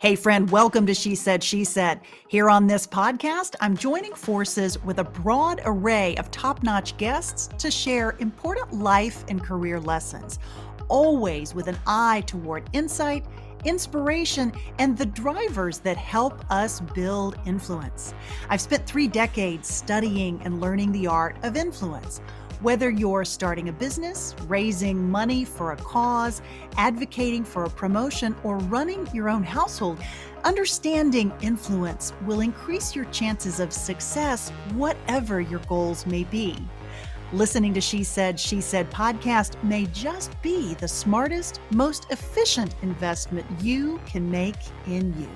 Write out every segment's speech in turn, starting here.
Hey, friend, welcome to She Said, She Said. Here on this podcast, I'm joining forces with a broad array of top-notch guests to share important life and career lessons, always with an eye toward insight, inspiration, and the drivers that help us build influence. I've spent 3 decades studying and learning the art of influence. Whether you're starting a business, raising money for a cause, advocating for a promotion, or running your own household, understanding influence will increase your chances of success, whatever your goals may be. Listening to She Said podcast may just be the smartest, most efficient investment you can make in you.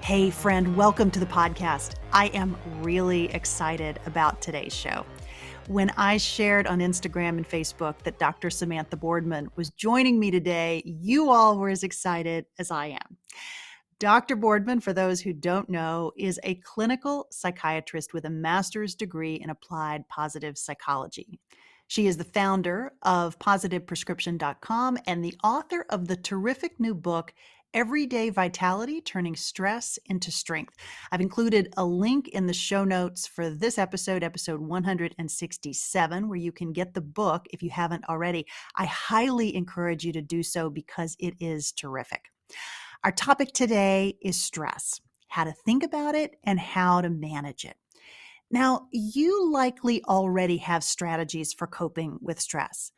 Hey, friend, welcome to the podcast. I am really excited about today's show. When I shared on Instagram and Facebook that Dr. Samantha Boardman was joining me today, you all were as excited as I am. Dr. Boardman, for those who don't know, is a clinical psychiatrist with a master's degree in applied positive psychology. She is the founder of positiveprescription.com and the author of the terrific new book, Everyday Vitality, Turning Stress into Strength. I've included a link in the show notes for this episode 167, where you can get the book if you haven't already. I highly encourage you to do so because it is terrific. Our topic today is stress, how to think about it and how to manage it. Now, you likely already have strategies for coping with stress.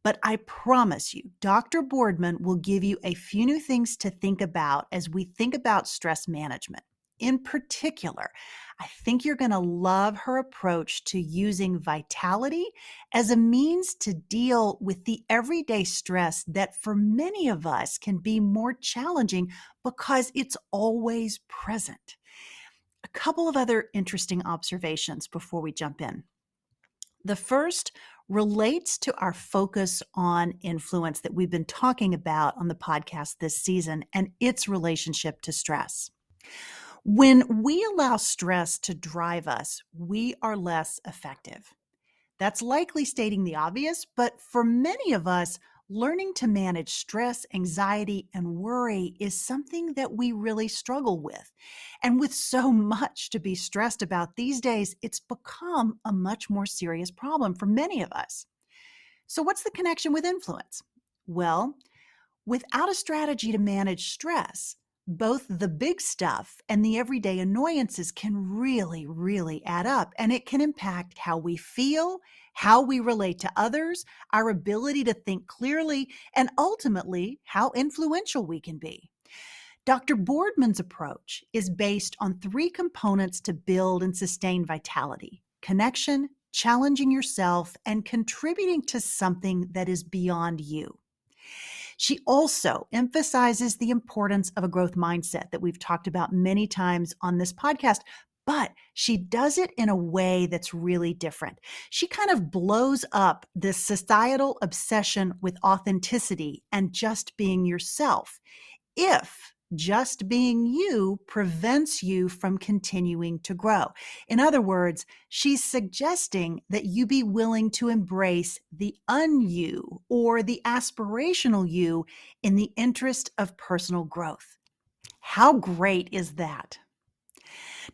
But I promise you, Dr. Boardman will give you a few new things to think about as we think about stress management. In particular, I think you're going to love her approach to using vitality as a means to deal with the everyday stress that for many of us can be more challenging because it's always present. A couple of other interesting observations before we jump in. The first relates to our focus on influence that we've been talking about on the podcast this season and its relationship to stress. When we allow stress to drive us, we are less effective. That's likely stating the obvious, but for many of us, learning to manage stress, anxiety, and worry is something that we really struggle with. And with so much to be stressed about these days, it's become a much more serious problem for many of us. So what's the connection with influence? Well, without a strategy to manage stress, both the big stuff and the everyday annoyances can really add up, and it can impact how we feel, how we relate to others, our ability to think clearly, and ultimately how influential we can be. Dr. Boardman's approach is based on 3 components to build and sustain vitality: connection, challenging yourself, and contributing to something that is beyond you. She also emphasizes the importance of a growth mindset that we've talked about many times on this podcast, but she does it in a way that's really different. She kind of blows up this societal obsession with authenticity and just being yourself. If just being you prevents you from continuing to grow. In other words, she's suggesting that you be willing to embrace the un-you or the aspirational you in the interest of personal growth. How great is that?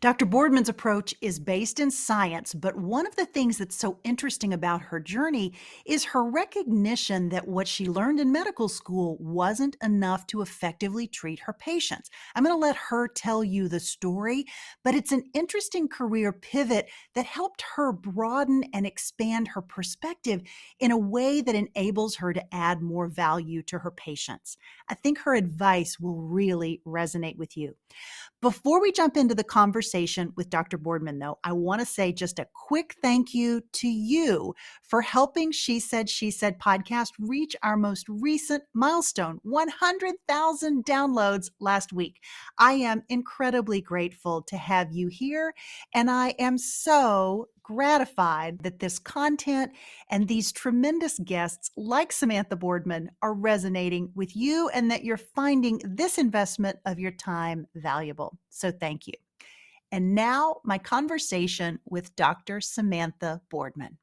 Dr. Boardman's approach is based in science, but one of the things that's so interesting about her journey is her recognition that what she learned in medical school wasn't enough to effectively treat her patients. I'm going to let her tell you the story, but it's an interesting career pivot that helped her broaden and expand her perspective in a way that enables her to add more value to her patients. I think her advice will really resonate with you. Before we jump into the conversation with Dr. Boardman, though, I want to say just a quick thank you to you for helping She Said podcast reach our most recent milestone, 100,000 downloads last week. I am incredibly grateful to have you here, and I am so gratified that this content and these tremendous guests like Samantha Boardman are resonating with you and that you're finding this investment of your time valuable. So thank you. And now my conversation with Dr. Samantha Boardman.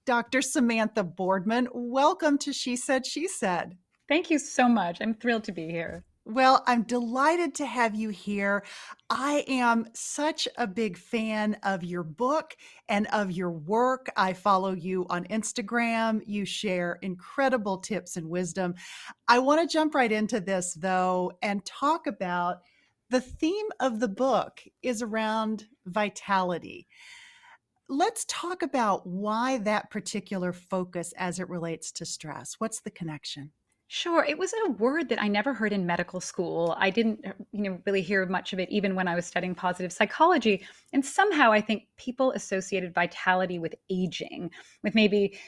Dr. Samantha Boardman, welcome to She Said, She Said. Thank you so much. I'm thrilled to be here. Well, I'm delighted to have you here. I am such a big fan of your book and of your work. I follow you on Instagram. You share incredible tips and wisdom. I want to jump right into this, though, and talk about the theme of the book is around vitality. Let's talk about why that particular focus as it relates to stress. What's the connection? Sure. It was a word that I never heard in medical school. I didn't, really hear much of it even when I was studying positive psychology. And somehow I think people associated vitality with aging, with maybe,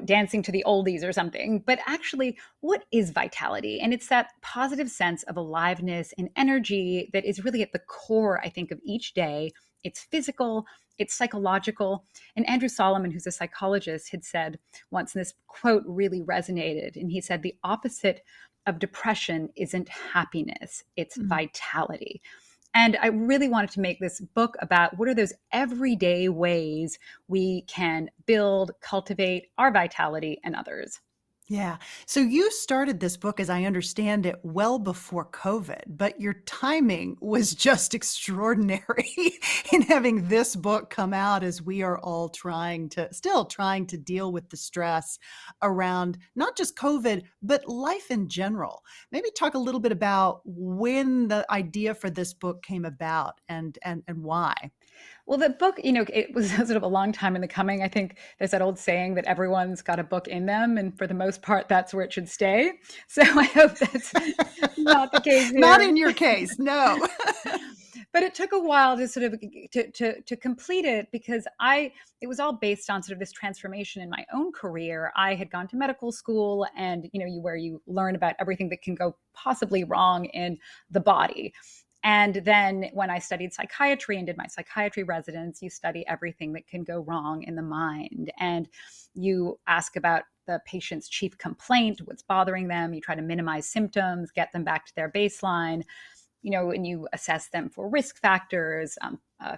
dancing to the oldies or something. But actually, what is vitality? And it's that positive sense of aliveness and energy that is really at the core, I think, of each day. It's physical, it's psychological. And Andrew Solomon, who's a psychologist, had said once, and this quote really resonated. And he said, the opposite of depression isn't happiness, it's Mm. vitality. And I really wanted to make this book about what are those everyday ways we can build, cultivate our vitality and others. Yeah. So you started this book, as I understand it, well before COVID, but your timing was just extraordinary in having this book come out as we are all still trying to deal with the stress around not just COVID, but life in general. Maybe talk a little bit about when the idea for this book came about and why. Well, the book, it was sort of a long time in the coming. I think there's that old saying that everyone's got a book in them, and for the most part, that's where it should stay. So I hope that's not the case Not here. in your case, no. But it took a while to sort of to complete it because it was all based on sort of this transformation in my own career. I had gone to medical school, and where you learn about everything that can go possibly wrong in the body. And then when I studied psychiatry and did my psychiatry residence, you study everything that can go wrong in the mind. And you ask about the patient's chief complaint, what's bothering them. You try to minimize symptoms, get them back to their baseline, and you assess them for risk factors,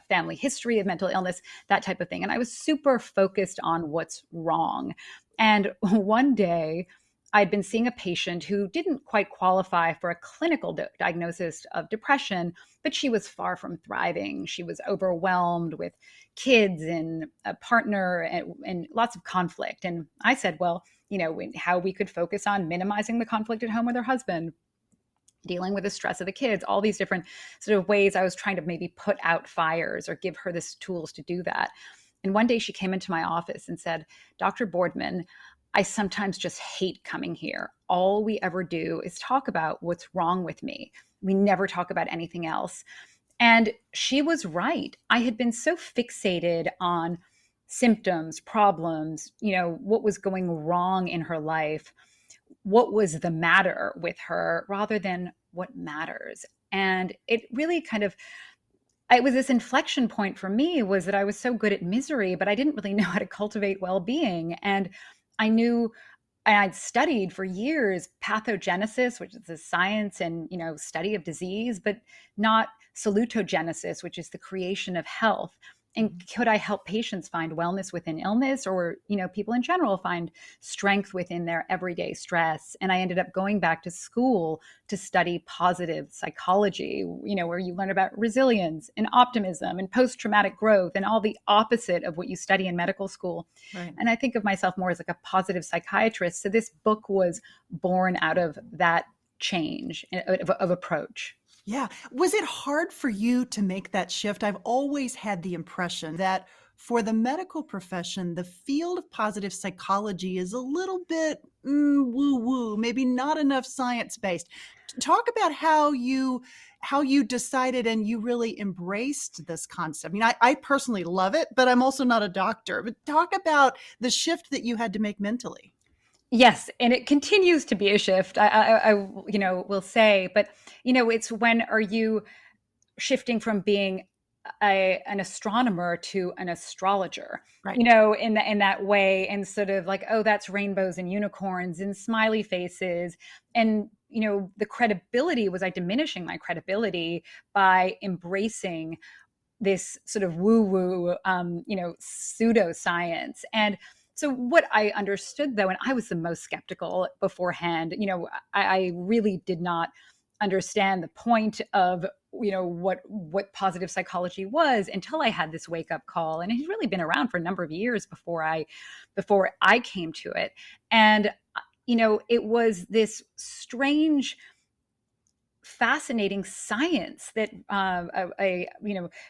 family history of mental illness, that type of thing. And I was super focused on what's wrong. And one day, I'd been seeing a patient who didn't quite qualify for a clinical diagnosis of depression, but she was far from thriving. She was overwhelmed with kids and a partner and lots of conflict. And I said, well, how we could focus on minimizing the conflict at home with her husband, dealing with the stress of the kids, all these different sort of ways I was trying to maybe put out fires or give her the tools to do that. And one day she came into my office and said, Dr. Boardman, I sometimes just hate coming here. All we ever do is talk about what's wrong with me. We never talk about anything else. And she was right. I had been so fixated on symptoms, problems, what was going wrong in her life, what was the matter with her rather than what matters. And it really it was this inflection point for me, was that I was so good at misery, but I didn't really know how to cultivate well-being. And I knew, and I'd studied for years pathogenesis, which is the science and study of disease, but not salutogenesis, which is the creation of health. And could I help patients find wellness within illness, or people in general find strength within their everyday stress? And I ended up going back to school to study positive psychology, where you learn about resilience and optimism and post-traumatic growth and all the opposite of what you study in medical school. Right. And I think of myself more as like a positive psychiatrist. So this book was born out of that change of approach. Yeah. Was it hard for you to make that shift? I've always had the impression that for the medical profession, the field of positive psychology is a little bit woo woo, maybe not enough science based. Talk about how you decided and you really embraced this concept. I mean, I personally love it, but I'm also not a doctor. But talk about the shift that you had to make mentally. Yes, and it continues to be a shift. I will say, but it's when are you shifting from being an astronomer to an astrologer, Right. in that way, and sort of like, oh, that's rainbows and unicorns and smiley faces. And, the credibility, was I diminishing my credibility by embracing this sort of woo woo, pseudoscience? And So what I understood though, and I was the most skeptical beforehand, I really did not understand the point of what positive psychology was until I had this wake up call, and it's really been around for a number of years before I came to it. And it was this strange, fascinating science that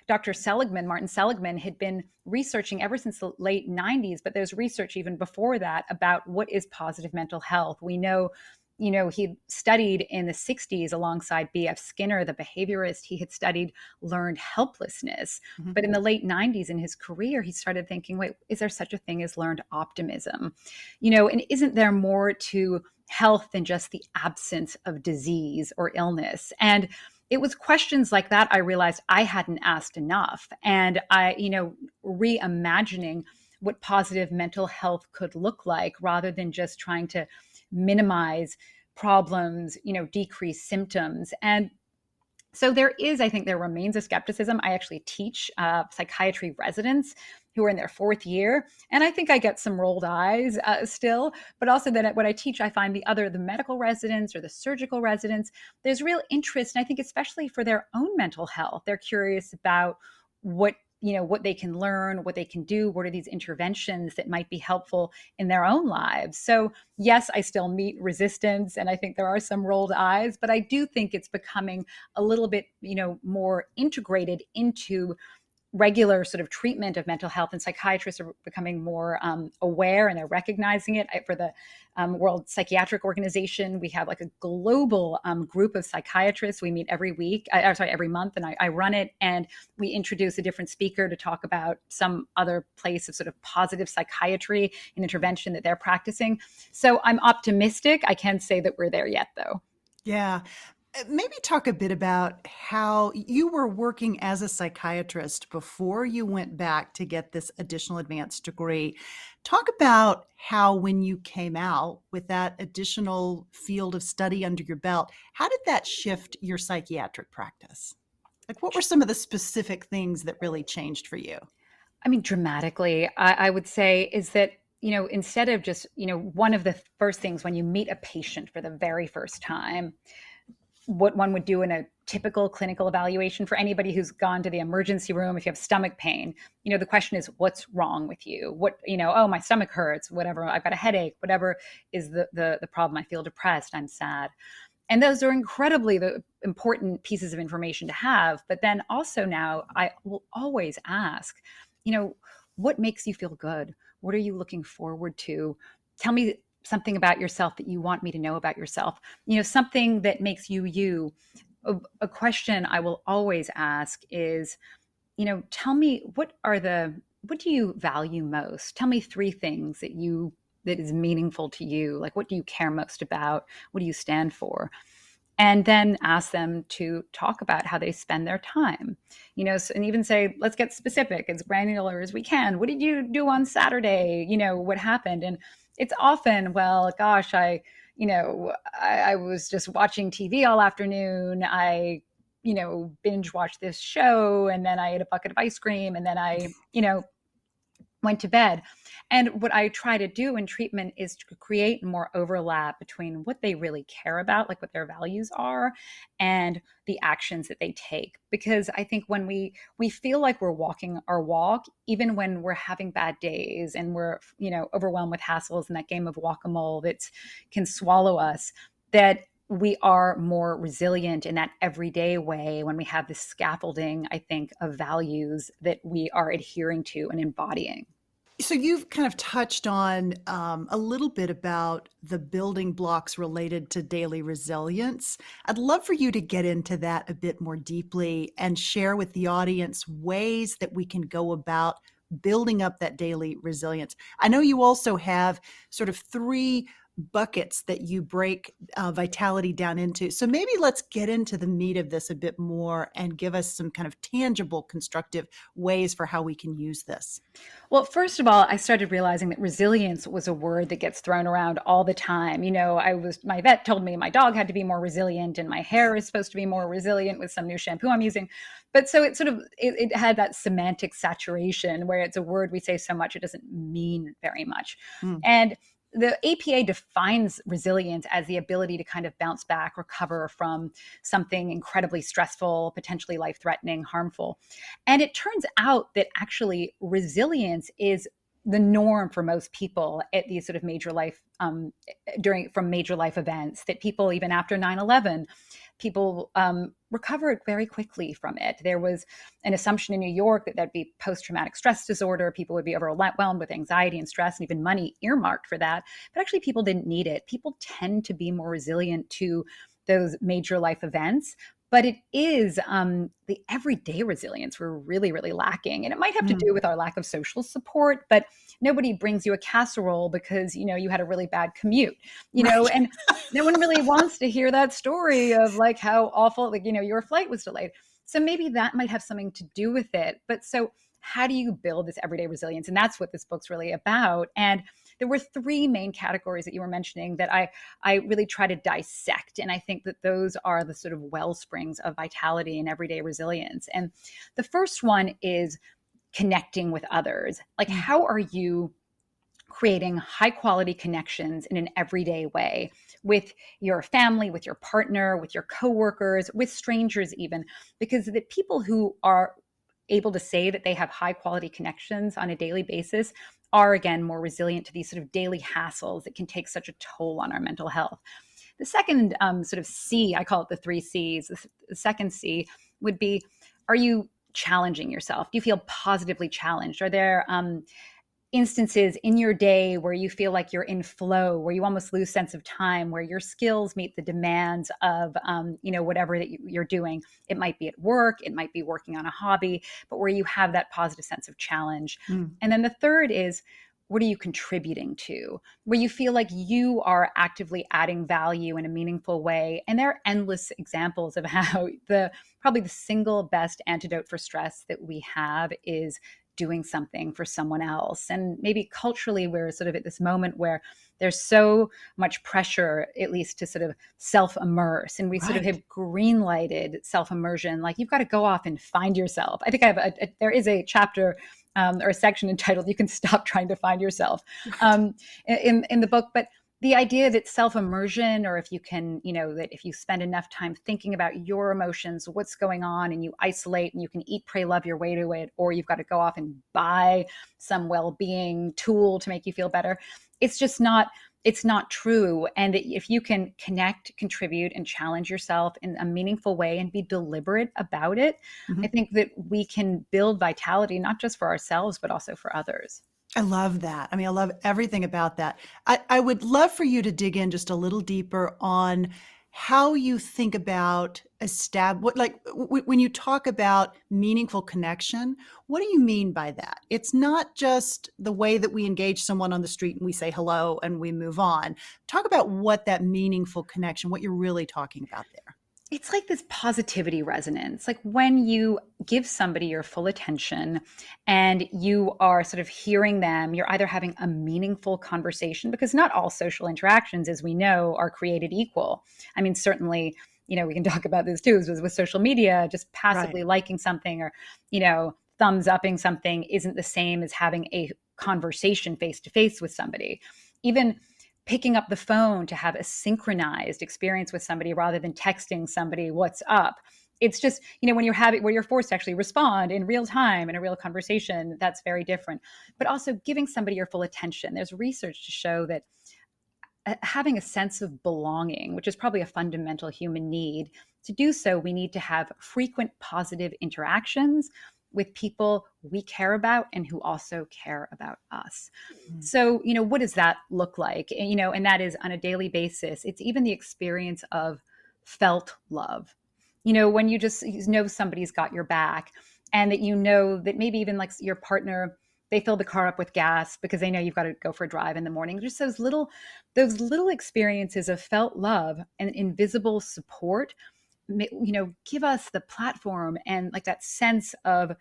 Dr. Seligman, Martin Seligman, had been researching ever since the late 90s. But there's research even before that about what is positive mental health. We know, he studied in the 60s alongside B.F. Skinner, the behaviorist. He had studied learned helplessness. Mhm. But in the late 90s in his career, he started thinking, wait, is there such a thing as learned optimism? And isn't there more to health than just the absence of disease or illness? And it was questions like that I realized I hadn't asked enough. And reimagining what positive mental health could look like rather than just trying to minimize problems, decrease symptoms. And so I think there remains a skepticism. I actually teach psychiatry residents who are in their fourth year, and I think I get some rolled eyes still. But also that what I teach, I find the medical residents or the surgical residents, there's real interest, and I think especially for their own mental health, they're curious about what they can learn, what they can do, what are these interventions that might be helpful in their own lives. So yes, I still meet resistance, and I think there are some rolled eyes, but I do think it's becoming a little bit, more integrated into regular sort of treatment of mental health, and psychiatrists are becoming more aware, and they're recognizing it. For the World Psychiatric Organization, we have like a global group of psychiatrists. We meet every month, and I run it, and we introduce a different speaker to talk about some other place of sort of positive psychiatry and intervention that they're practicing. So I'm optimistic. I can't say that we're there yet, though. Yeah. Maybe talk a bit about how you were working as a psychiatrist before you went back to get this additional advanced degree. Talk about how, when you came out with that additional field of study under your belt, how did that shift your psychiatric practice? Like, what were some of the specific things that really changed for you? I mean, dramatically, I would say is that, instead of just, one of the first things when you meet a patient for the very first time, what one would do in a typical clinical evaluation for anybody who's gone to the emergency room, if you have stomach pain, the question is, what's wrong with you? Oh, my stomach hurts, whatever, I've got a headache, whatever is the problem. I feel depressed, I'm sad. And those are incredibly important pieces of information to have. But then also now I will always ask, what makes you feel good? What are you looking forward to? Tell me something about yourself that you want me to know about yourself, something that makes you you. A question I will always ask is, tell me what do you value most? Tell me three things that is meaningful to you. Like, what do you care most about? What do you stand for? And then ask them to talk about how they spend their time, and even say, let's get specific, as granular as we can. What did you do on Saturday? What happened? And it's often, well, gosh, I was just watching TV all afternoon. I, binge watched this show, and then I ate a bucket of ice cream, and then I, went to bed. And what I try to do in treatment is to create more overlap between what they really care about, like what their values are, and the actions that they take. Because I think when we feel like we're walking our walk, even when we're having bad days and we're, overwhelmed with hassles and that game of whack-a-mole that can swallow us, that we are more resilient in that everyday way when we have this scaffolding, I think, of values that we are adhering to and embodying. So you've kind of touched on a little bit about the building blocks related to daily resilience. I'd love for you to get into that a bit more deeply and share with the audience ways that we can go about building up that daily resilience. I know you also have sort of three buckets that you break vitality down into. So maybe let's get into the meat of this a bit more and give us some kind of tangible, constructive ways for how we can use this. Well, first of all, I started realizing that resilience was a word that gets thrown around all the time. My vet told me my dog had to be more resilient and my hair is supposed to be more resilient with some new shampoo I'm using. But so it had that semantic saturation where it's a word we say so much, it doesn't mean very much. Mm. And the APA defines resilience as the ability to kind of bounce back, recover from something incredibly stressful, potentially life threatening, harmful. And it turns out that actually resilience is the norm for most people at these sort of major life from major life events, that people even after 9/11, people recovered very quickly from it. There was an assumption in New York that there'd be post-traumatic stress disorder, people would be overwhelmed with anxiety and stress, and even money earmarked for that. But actually people didn't need it. People tend to be more resilient to those major life events, but it is the everyday resilience we're really, really lacking. And it might have to Mm. do with our lack of social support, but nobody brings you a casserole because, you had a really bad commute, Right. and no one really wants to hear that story of like how awful, like, your flight was delayed. So maybe that might have something to do with it. But so how do you build this everyday resilience? And that's what this book's really about. And there were three main categories that you were mentioning that I really try to dissect. And I think that those are the sort of well springs of vitality and everyday resilience. And the first one is connecting with others. Like, Mm. how are you creating high quality connections in an everyday way with your family, with your partner, with your coworkers, with strangers, even? Because the people who are able to say that they have high quality connections on a daily basis are, again, more resilient to these sort of daily hassles that can take such a toll on our mental health. The second sort of C, I call it the three C's. The second C would be, are you challenging yourself? Do you feel positively challenged? Are there instances in your day where you feel like you're in flow, where you almost lose sense of time, where your skills meet the demands of, whatever that you're doing? It might be at work, it might be working on a hobby, but where you have that positive sense of challenge. Mm. And then the third is, what are you contributing to, where you feel like you are actively adding value in a meaningful way? And there are endless examples of how probably the single best antidote for stress that we have is doing something for someone else. And maybe culturally, we're sort of at this moment where there's so much pressure, at least to sort of self immerse. And we sort of Right. have green lighted self immersion. Like, you've got to go off and find yourself. I think there is a chapter or a section entitled "You Can Stop Trying to Find Yourself" Right. in the book. But the idea that self-immersion, or if you can, that if you spend enough time thinking about your emotions, what's going on, and you isolate and you can eat, pray, love your way to it, or you've got to go off and buy some well-being tool to make you feel better, it's not true. And if you can connect, contribute, and challenge yourself in a meaningful way and be deliberate about it, I Mhm. think that we can build vitality, not just for ourselves, but also for others. I love that. I mean, I love everything about that. I would love for you to dig in just a little deeper on how you think about when you talk about meaningful connection, what do you mean by that? It's not just the way that we engage someone on the street and we say hello and we move on. Talk about what that meaningful connection, what you're really talking about there. It's like this positivity resonance. Like, when you give somebody your full attention and you are sort of hearing them, you're either having a meaningful conversation, because not all social interactions, as we know, are created equal. I mean, certainly, we can talk about this too, with social media, just Right. passively liking something or, thumbs upping something isn't the same as having a conversation face to face with somebody. Even picking up the phone to have a synchronized experience with somebody rather than texting somebody what's up. It's just, when where you're forced to actually respond in real time in a real conversation, that's very different. But also giving somebody your full attention. There's research to show that having a sense of belonging, which is probably a fundamental human need, to do so, we need to have frequent positive interactions with people we care about and who also care about us. Mm. So, what does that look like? And that is on a daily basis. It's even the experience of felt love. When you just know somebody's got your back, and that that maybe even like your partner they fill the car up with gas because they know you've got to go for a drive in the morning. Just those little experiences of felt love and invisible support, give us the platform and like that sense of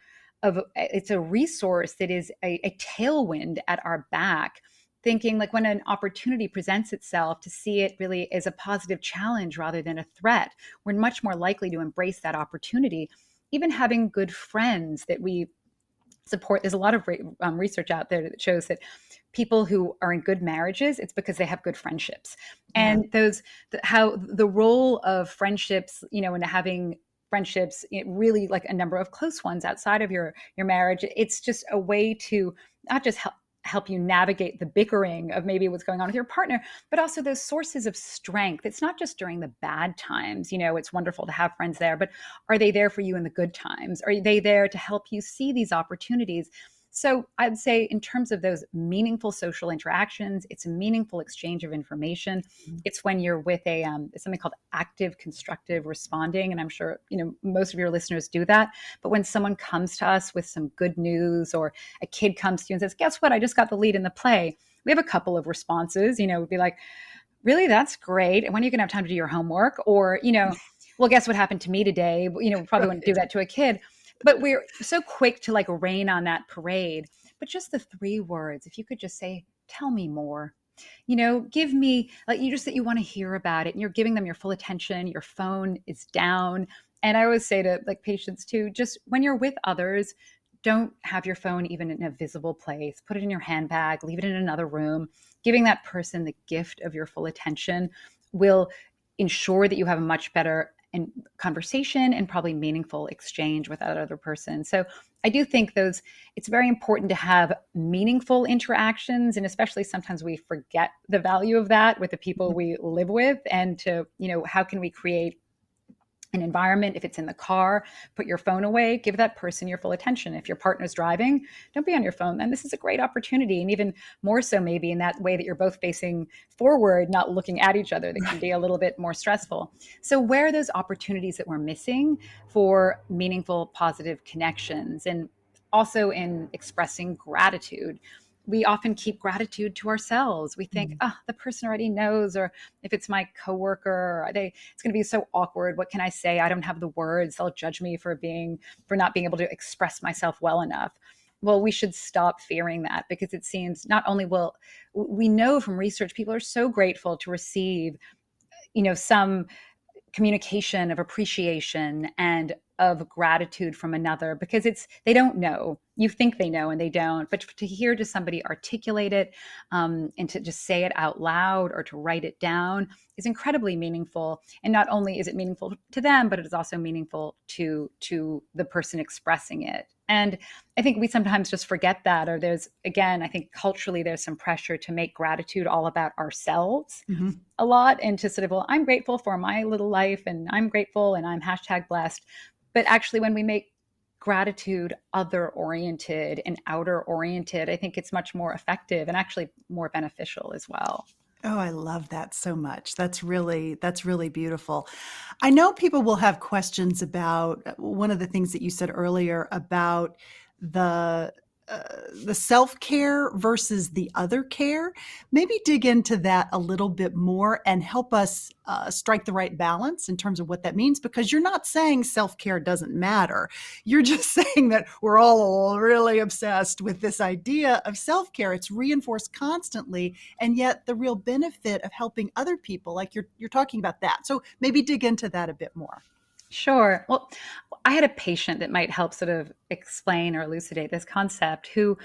it's a resource that is a tailwind at our back, thinking like when an opportunity presents itself, to see it really as a positive challenge rather than a threat. We're much more likely to embrace that opportunity. Even having good friends that we support. There's a lot of research out there that shows that people who are in good marriages, it's because they have good friendships. Yeah. And how the role of friendships, and having friendships, really like a number of close ones outside of your marriage, it's just a way to not just help you navigate the bickering of maybe what's going on with your partner, but also those sources of strength. It's not just during the bad times, it's wonderful to have friends there, but are they there for you in the good times? Are they there to help you see these opportunities? So I'd say in terms of those meaningful social interactions, it's a meaningful exchange of information. It's when you're with it's something called active constructive responding. And I'm sure, most of your listeners do that. But when someone comes to us with some good news, or a kid comes to you and says, guess what? I just got the lead in the play. We have a couple of responses, would be like, really, that's great. And when are you going to have time to do your homework? Or, well, guess what happened to me today? Probably wouldn't do that to a kid. But we're so quick to like rain on that parade. But just the 3 words, if you could just say, tell me more, give me, like, you just that you want to hear about it, and you're giving them your full attention, your phone is down. And I always say to like patients too, just when you're with others, don't have your phone even in a visible place. Put it in your handbag, leave it in another room. Giving that person the gift of your full attention will ensure that you have a much better and conversation and probably meaningful exchange with that other person. So I do think it's very important to have meaningful interactions. And especially sometimes we forget the value of that with the people we live with, and to, how can we create an environment? If it's in the car, put your phone away, give that person your full attention. If your partner's driving, don't be on your phone. Then this is a great opportunity. And even more so maybe in that way that you're both facing forward, not looking at each other, that can be a little bit more stressful. So where are those opportunities that we're missing for meaningful, positive connections? And also in expressing gratitude. We often keep gratitude to ourselves. We think, the person already knows, or if it's my coworker, it's going to be so awkward. What can I say? I don't have the words. They'll judge me for not being able to express myself well enough. Well, we should stop fearing that, because it seems not only we know from research, people are so grateful to receive, some communication of appreciation and of gratitude from another, because they don't know. You think they know and they don't, but to hear just somebody articulate it, and to just say it out loud or to write it down is incredibly meaningful. And not only is it meaningful to them, but it is also meaningful to the person expressing it. And I think we sometimes just forget that, or I think culturally there's some pressure to make gratitude all about ourselves a lot, and to sort of, well, I'm grateful for my little life, and I'm grateful, and I'm #blessed. But actually, when we make gratitude other oriented and outer oriented, I think it's much more effective and actually more beneficial as well. Oh, I love that so much. That's really beautiful. I know people will have questions about one of the things that you said earlier about the the self-care versus the other care. Maybe dig into that a little bit more and help us strike the right balance in terms of what that means, because you're not saying self-care doesn't matter. You're just saying that we're all really obsessed with this idea of self-care. It's reinforced constantly, and yet the real benefit of helping other people, like you're talking about that. So maybe dig into that a bit more. Sure. Well, I had a patient that might help sort of explain or elucidate this concept, who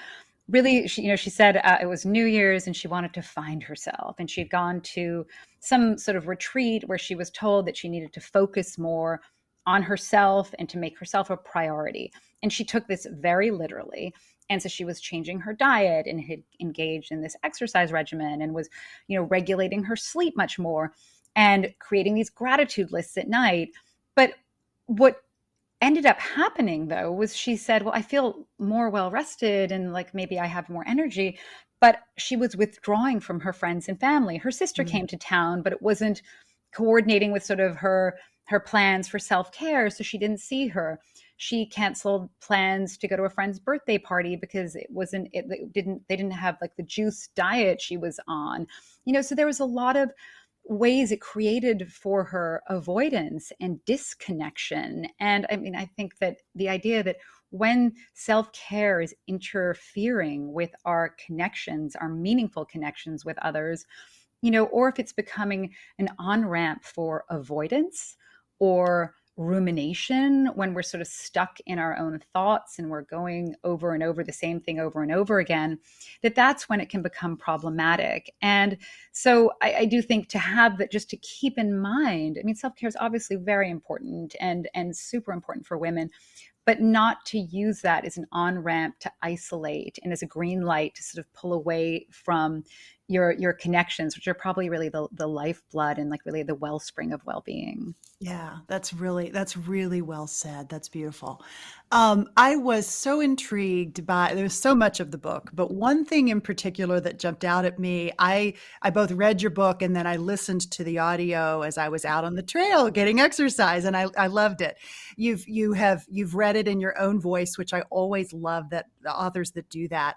really, she said it was New Year's and she wanted to find herself. And she had gone to some sort of retreat where she was told that she needed to focus more on herself and to make herself a priority. And she took this very literally. And so she was changing her diet and had engaged in this exercise regimen and was, regulating her sleep much more and creating these gratitude lists at night. But what ended up happening, though, was she said, well, I feel more well rested and like maybe I have more energy. But she was withdrawing from her friends and family. Her sister came to town, but it wasn't coordinating with sort of her plans for self-care. So she didn't see her. she canceled plans to go to a friend's birthday party because they didn't have like the juice diet she was on. So there was a lot of ways it created for her avoidance and disconnection. And I mean, I think that the idea that when self care is interfering with our connections, our meaningful connections with others, or if it's becoming an on ramp for avoidance or rumination, when we're sort of stuck in our own thoughts and we're going over and over the same thing over and over again, that's when it can become problematic. And so I do think to have that, just to keep in mind, I mean, self-care is obviously very important and super important for women, but not to use that as an on ramp to isolate and as a green light to sort of pull away from your connections, which are probably really the lifeblood and like really the wellspring of well-being. Yeah, that's really well said. That's beautiful. I was so intrigued by, there's so much of the book, but one thing in particular that jumped out at me, I both read your book and then I listened to the audio as I was out on the trail getting exercise, and I loved it. You've read it in your own voice, which I always love, that the authors that do that.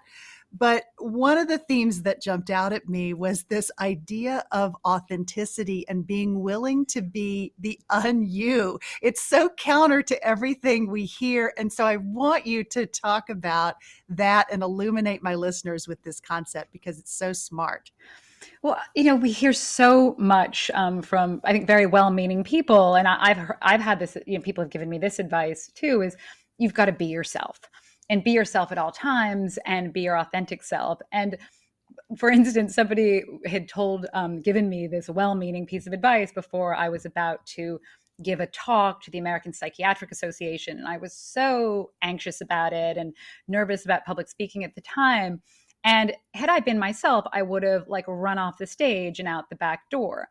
But one of the themes that jumped out at me was this idea of authenticity and being willing to be the un-you. It's so counter to everything we hear. And so I want you to talk about that and illuminate my listeners with this concept because it's so smart. Well, we hear so much from, I think, very well-meaning people, and I've had this. People have given me this advice too: is you've got to be yourself, and be yourself at all times, and be your authentic self. And for instance, somebody had given me this well-meaning piece of advice before I was about to give a talk to the American Psychiatric Association, and I was so anxious about it and nervous about public speaking at the time. And had I been myself, I would have like run off the stage and out the back door.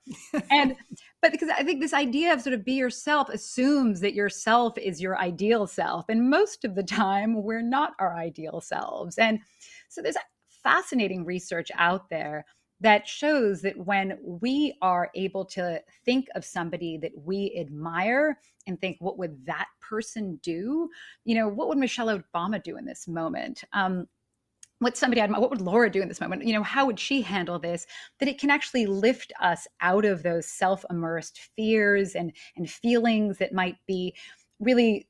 And but because I think this idea of sort of be yourself assumes that yourself is your ideal self. And most of the time, we're not our ideal selves. And so there's fascinating research out there that shows that when we are able to think of somebody that we admire and think, what would that person do? What would Michelle Obama do in this moment? What would Laura do in this moment? How would she handle this? That it can actually lift us out of those self-immersed fears and feelings that might be really,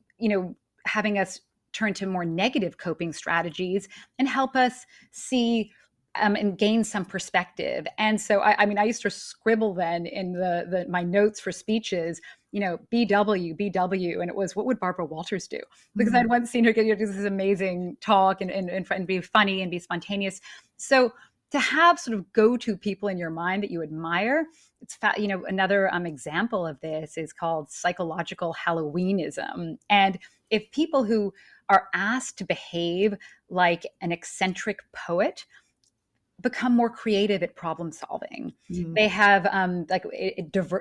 having us turn to more negative coping strategies and help us see and gain some perspective. And so, I used to scribble then in my notes for speeches, BW, BW. And it was, what would Barbara Walters do? Because I'd once seen her do this amazing talk and be funny and be spontaneous. So to have sort of go-to people in your mind that you admire, another example of this is called psychological Halloweenism. And if people who are asked to behave like an eccentric poet become more creative at problem solving. Mm. They have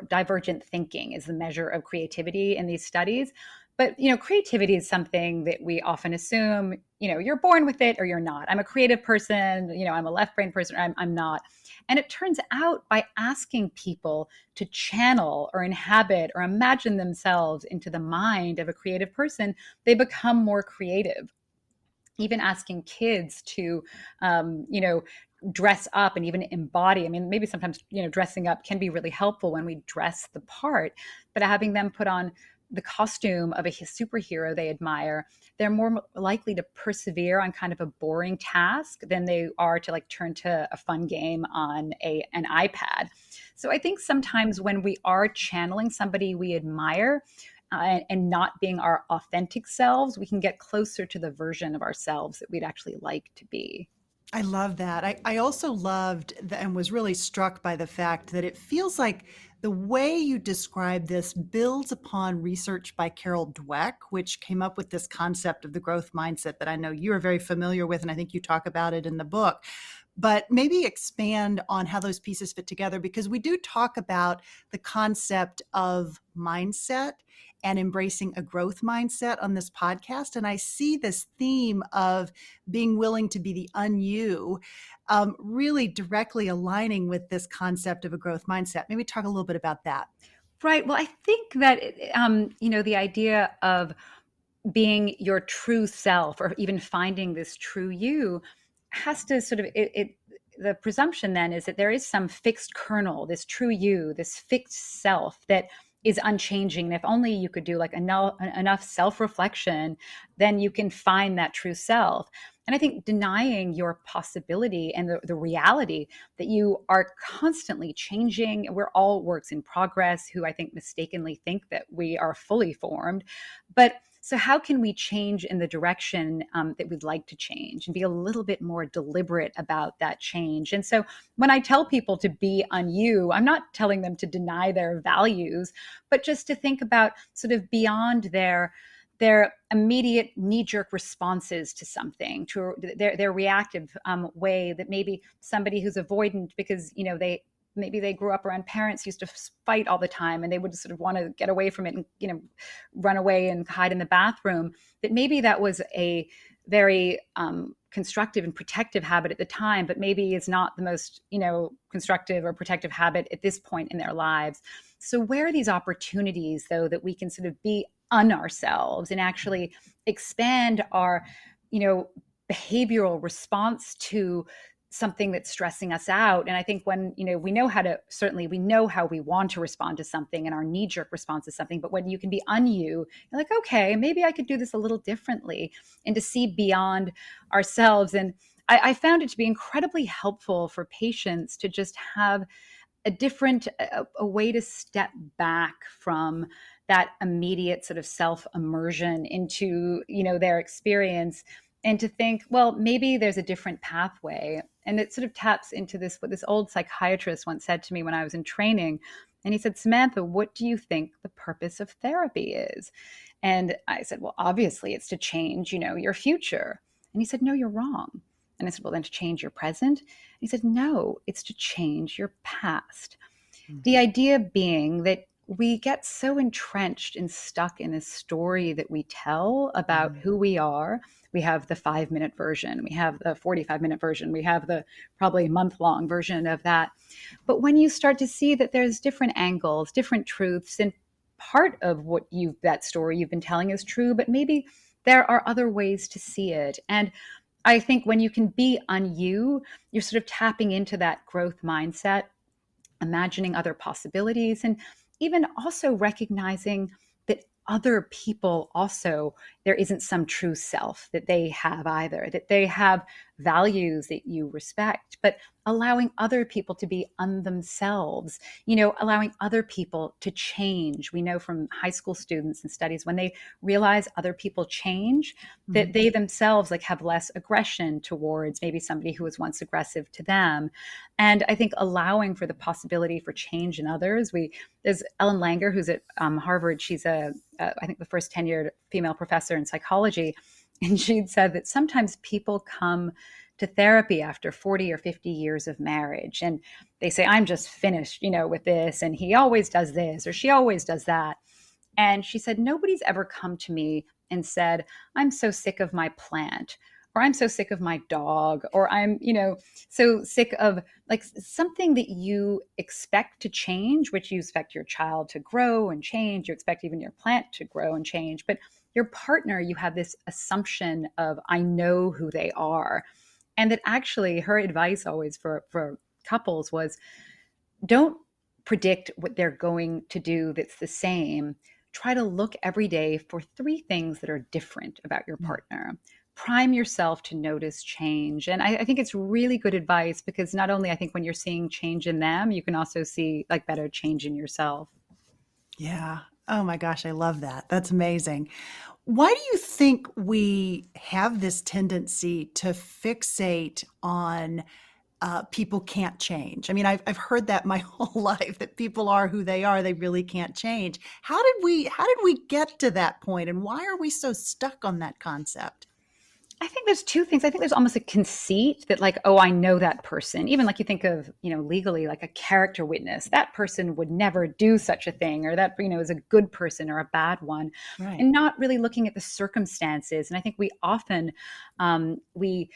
divergent thinking is the measure of creativity in these studies. But creativity is something that we often assume, you're born with it or you're not. I'm a creative person, I'm a left brain person, or I'm not. And it turns out by asking people to channel or inhabit or imagine themselves into the mind of a creative person, they become more creative. Even asking kids to, dress up and even embody. I mean, maybe sometimes, dressing up can be really helpful when we dress the part, but having them put on the costume of a superhero they admire, they're more likely to persevere on kind of a boring task than they are to like turn to a fun game on an iPad. So I think sometimes when we are channeling somebody we admire, and not being our authentic selves, we can get closer to the version of ourselves that we'd actually like to be. I love that. I also loved and was really struck by the fact that it feels like the way you describe this builds upon research by Carol Dweck, which came up with this concept of the growth mindset that I know you are very familiar with, and I think you talk about it in the book. But maybe expand on how those pieces fit together, because we do talk about the concept of mindset and embracing a growth mindset on this podcast. And I see this theme of being willing to be the un-you really directly aligning with this concept of a growth mindset. Maybe talk a little bit about that. Right. Well, I think that, the idea of being your true self, or even finding this true you, has to sort of the presumption then is that there is some fixed kernel, this true you, this fixed self that is unchanging. And if only you could do like enough self-reflection, then you can find that true self. And I think denying your possibility and the reality that you are constantly changing, we're all works in progress, who I think mistakenly think that we are fully formed. But so, how can we change in the direction that we'd like to change, and be a little bit more deliberate about that change? And so, when I tell people to be on you, I'm not telling them to deny their values, but just to think about sort of beyond their immediate knee-jerk responses to something, to their reactive way, that maybe somebody who's avoidant because maybe they grew up around parents who used to fight all the time, and they would sort of want to get away from it and run away and hide in the bathroom. That maybe that was a very constructive and protective habit at the time, but maybe is not the most constructive or protective habit at this point in their lives. So where are these opportunities, though, that we can sort of be on ourselves and actually expand our behavioral response to something that's stressing us out? And I think when we know how we want to respond to something, and our knee-jerk response to something, but when you can be on you're like, okay, maybe I could do this a little differently, and to see beyond ourselves. And I found it to be incredibly helpful for patients to just have a way to step back from that immediate sort of self immersion into their experience, and to think, well, maybe there's a different pathway. And it sort of taps into what this old psychiatrist once said to me when I was in training. And he said, Samantha, what do you think the purpose of therapy is? And I said, well, obviously it's to change, your future. And he said, no, you're wrong. And I said, well, then to change your present? And he said, no, it's to change your past. The idea being that we get so entrenched and stuck in a story that we tell about who we are. We have the 5-minute version, we have the 45-minute version, we have the probably month-long version of that. But when you start to see that there's different angles, different truths, and part of that story you've been telling is true, but maybe there are other ways to see it. And I think when you can be on you're sort of tapping into that growth mindset, imagining other possibilities, and even also recognizing that other people also, there isn't some true self that they have either, that they have values that you respect, but allowing other people to be on themselves, allowing other people to change. We know from high school students and studies, when they realize other people change, that they themselves have less aggression towards maybe somebody who was once aggressive to them. And I think allowing for the possibility for change in others. There's Ellen Langer, who's at Harvard. She's I think the first tenured female professor in psychology. And she'd said that sometimes people come to therapy after 40 or 50 years of marriage, and they say, I'm just finished, with this, and he always does this, or she always does that. And she said, nobody's ever come to me and said, I'm so sick of my plant, or I'm so sick of my dog, or I'm, so sick of something that you expect to change, which you expect your child to grow and change. You expect even your plant to grow and change. But your partner, you have this assumption of, I know who they are. And that actually her advice always for couples was, don't predict what they're going to do that's the same. Try to look every day for 3 things that are different about your partner. Prime yourself to notice change. And I think it's really good advice, because not only I think when you're seeing change in them, you can also see better change in yourself. Yeah. Oh my gosh, I love that. That's amazing. Why do you think we have this tendency to fixate on people can't change? I mean, I've heard that my whole life, that people are who they are, they really can't change. How did we get to that point, and why are we so stuck on that concept? I think there's 2 things. I think there's almost a conceit that oh, I know that person. Even you think of, legally, a character witness. That person would never do such a thing, or that, is a good person or a bad one. Right. And not really looking at the circumstances. And I think we often, we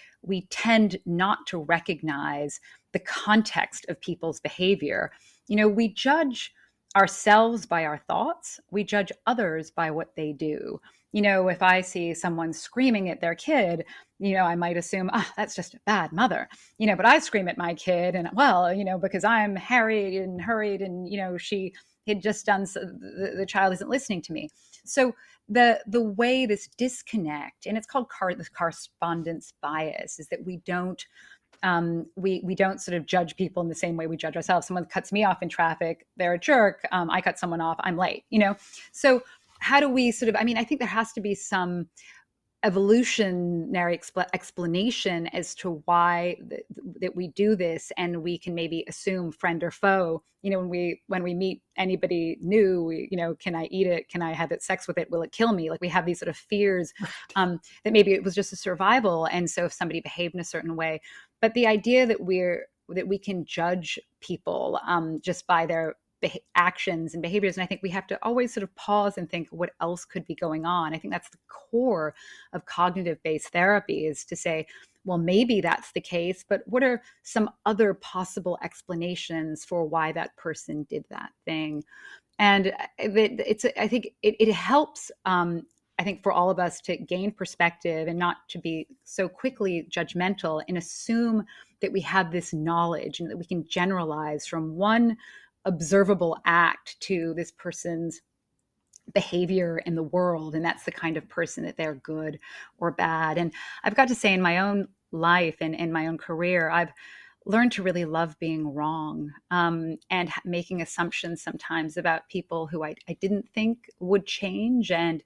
tend not to recognize the context of people's behavior. We judge ourselves by our thoughts. We judge others by what they do. if I see someone screaming at their kid, I might assume, that's just a bad mother, but I scream at my kid and, well, because I'm harried and hurried and, she had just done, so the child isn't listening to me. So the way this disconnect, and it's called the correspondence bias, is that we don't sort of judge people in the same way we judge ourselves. Someone cuts me off in traffic, they're a jerk. I cut someone off, I'm late, So how do we sort of, I think there has to be some evolutionary explanation as to why that we do this, and we can maybe assume friend or foe. When we meet anybody new, can I eat it? Can I have sex with it? Will it kill me? Like, we have these sort of fears that maybe it was just a survival, and so if somebody behaved in a certain way, but the idea that we can judge people just by their actions and behaviors. And I think we have to always sort of pause and think, what else could be going on? I think that's the core of cognitive-based therapy, is to say, well, maybe that's the case, but what are some other possible explanations for why that person did that thing? And I think it helps, I think, for all of us to gain perspective and not to be so quickly judgmental and assume that we have this knowledge and that we can generalize from one observable act to this person's behavior in the world, and that's the kind of person that they're good or bad. And I've got to say, in my own life and in my own career, I've learned to really love being wrong, and making assumptions sometimes about people who I didn't think would change. And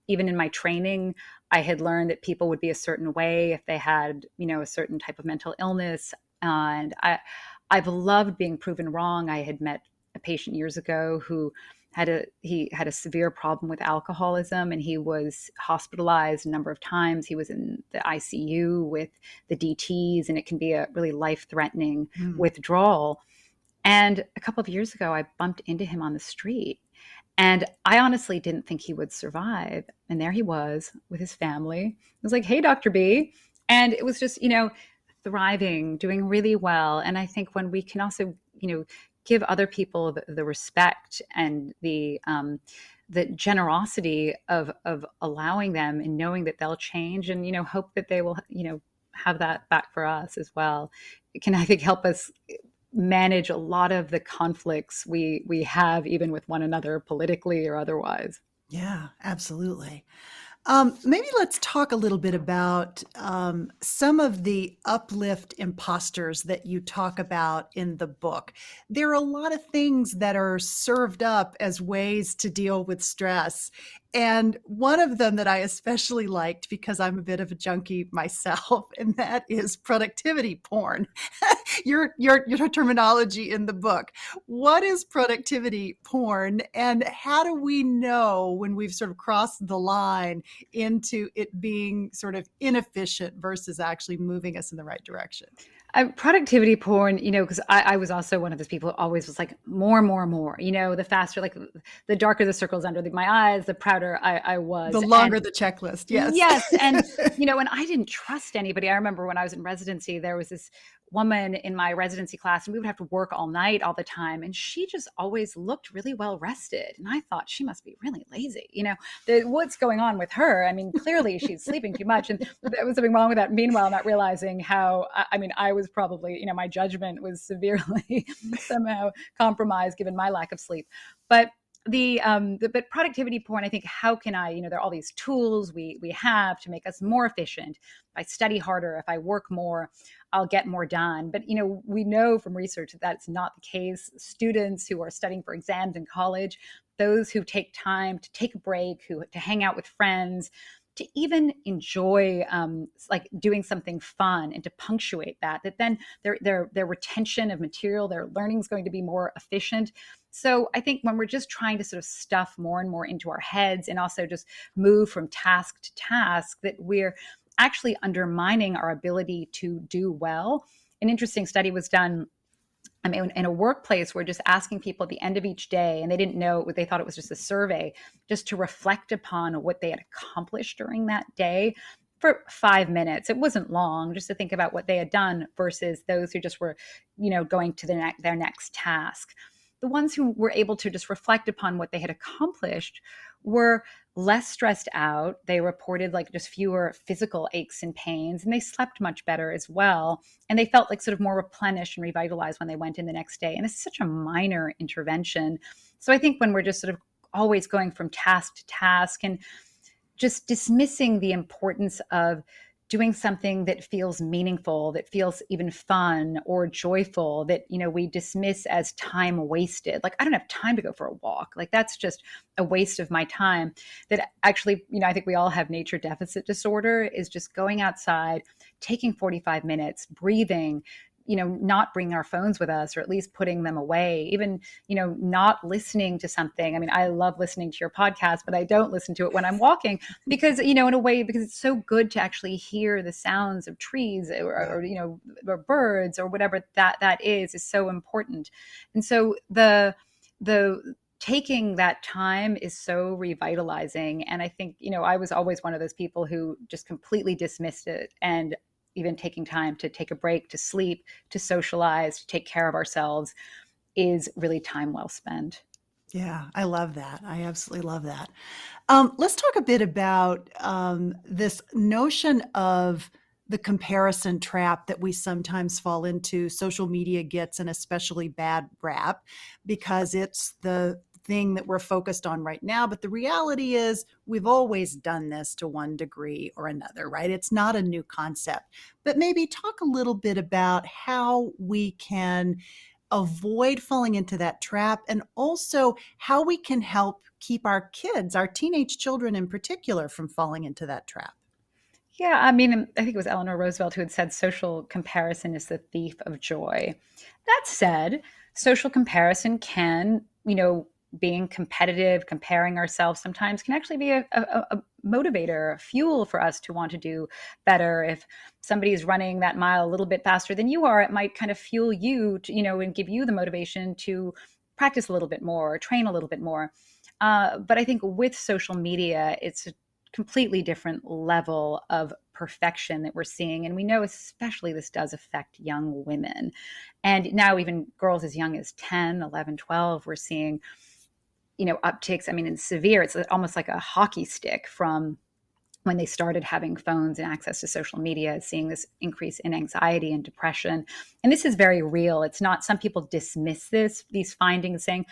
even in my training, I had learned that people would be a certain way if they had, a certain type of mental illness. And I've loved being proven wrong. I had met a patient years ago who had a severe problem with alcoholism, and he was hospitalized a number of times. He was in the ICU with the DTs, and it can be a really life-threatening withdrawal. And a couple of years ago, I bumped into him on the street, and I honestly didn't think he would survive. And there he was with his family. I was like, "Hey, Dr. B." And it was just, thriving, doing really well. And I think when we can also, give other people the respect and the generosity of allowing them and knowing that they'll change, and hope that they will have that back for us as well, it can, I think, help us manage a lot of the conflicts we have, even with one another, politically or otherwise. Yeah, absolutely. Maybe let's talk a little bit about some of the uplift imposters that you talk about in the book. There are a lot of things that are served up as ways to deal with stress. And one of them that I especially liked, because I'm a bit of a junkie myself, and that is productivity porn. Your terminology in the book. What is productivity porn, and how do we know when we've sort of crossed the line into it being sort of inefficient versus actually moving us in the right direction? Productivity porn, because I was also one of those people who always was like, more, more, more, the faster, like the darker the circles under my eyes, the prouder I was. The longer the checklist. Yes. Yes. And, and I didn't trust anybody. I remember when I was in residency, there was this woman in my residency class, and we would have to work all night all the time. And she just always looked really well rested. And I thought, she must be really lazy. What's going on with her? Clearly she's sleeping too much. And there was something wrong with that. Meanwhile, not realizing how, I was probably, my judgment was severely somehow compromised given my lack of sleep. But but productivity porn, I think, how can I, there are all these tools we have to make us more efficient. If I study harder, if I work more, I'll get more done. But, we know from research that that's not the case. Students who are studying for exams in college, those who take time to take a break, to hang out with friends, to even enjoy like doing something fun and to punctuate that then their retention of material, their learning is going to be more efficient. So I think when we're just trying to sort of stuff more and more into our heads and also just move from task to task, that we're actually undermining our ability to do well. An interesting study was done in a workplace where just asking people at the end of each day, and they didn't know, they thought it was just a survey, just to reflect upon what they had accomplished during that day for 5 minutes. It wasn't long, just to think about what they had done versus those who just were, going to their next task. the ones who were able to just reflect upon what they had accomplished were less stressed out. They reported like just fewer physical aches and pains, and they slept much better as well. And they felt like sort of more replenished and revitalized when they went in the next day. And it's such a minor intervention. So I think when we're just sort of always going from task to task and just dismissing the importance of doing something that feels meaningful, that feels even fun or joyful, that, we dismiss as time wasted. Like, I don't have time to go for a walk. Like, that's just a waste of my time. That actually, I think we all have nature deficit disorder, is just going outside, taking 45 minutes, breathing, not bringing our phones with us, or at least putting them away, even, not listening to something. I mean, I love listening to your podcast, but I don't listen to it when I'm walking because, in a way, because it's so good to actually hear the sounds of trees or birds or whatever that is so important. And so the taking that time is so revitalizing. And I think, I was always one of those people who just completely dismissed it, and even taking time to take a break, to sleep, to socialize, to take care of ourselves is really time well spent. Yeah, I love that. I absolutely love that. Let's talk a bit about this notion of the comparison trap that we sometimes fall into. Social media gets an especially bad rap because it's the thing that we're focused on right now. But the reality is we've always done this to one degree or another, right? It's not a new concept. But maybe talk a little bit about how we can avoid falling into that trap, and also how we can help keep our kids, our teenage children in particular, from falling into that trap. Yeah, I mean, I think it was Eleanor Roosevelt who had said social comparison is the thief of joy. That said, social comparison can, being competitive, comparing ourselves sometimes can actually be a motivator, a fuel for us to want to do better. If somebody is running that mile a little bit faster than you are, it might kind of fuel you to, and give you the motivation to practice a little bit more, or train a little bit more. But I think with social media, it's a completely different level of perfection that we're seeing. And we know especially this does affect young women. And now even girls as young as 10, 11, 12, we're seeing, upticks. I mean, in severe, it's almost like a hockey stick from when they started having phones and access to social media, seeing this increase in anxiety and depression. And this is very real. It's not, some people dismiss these findings saying,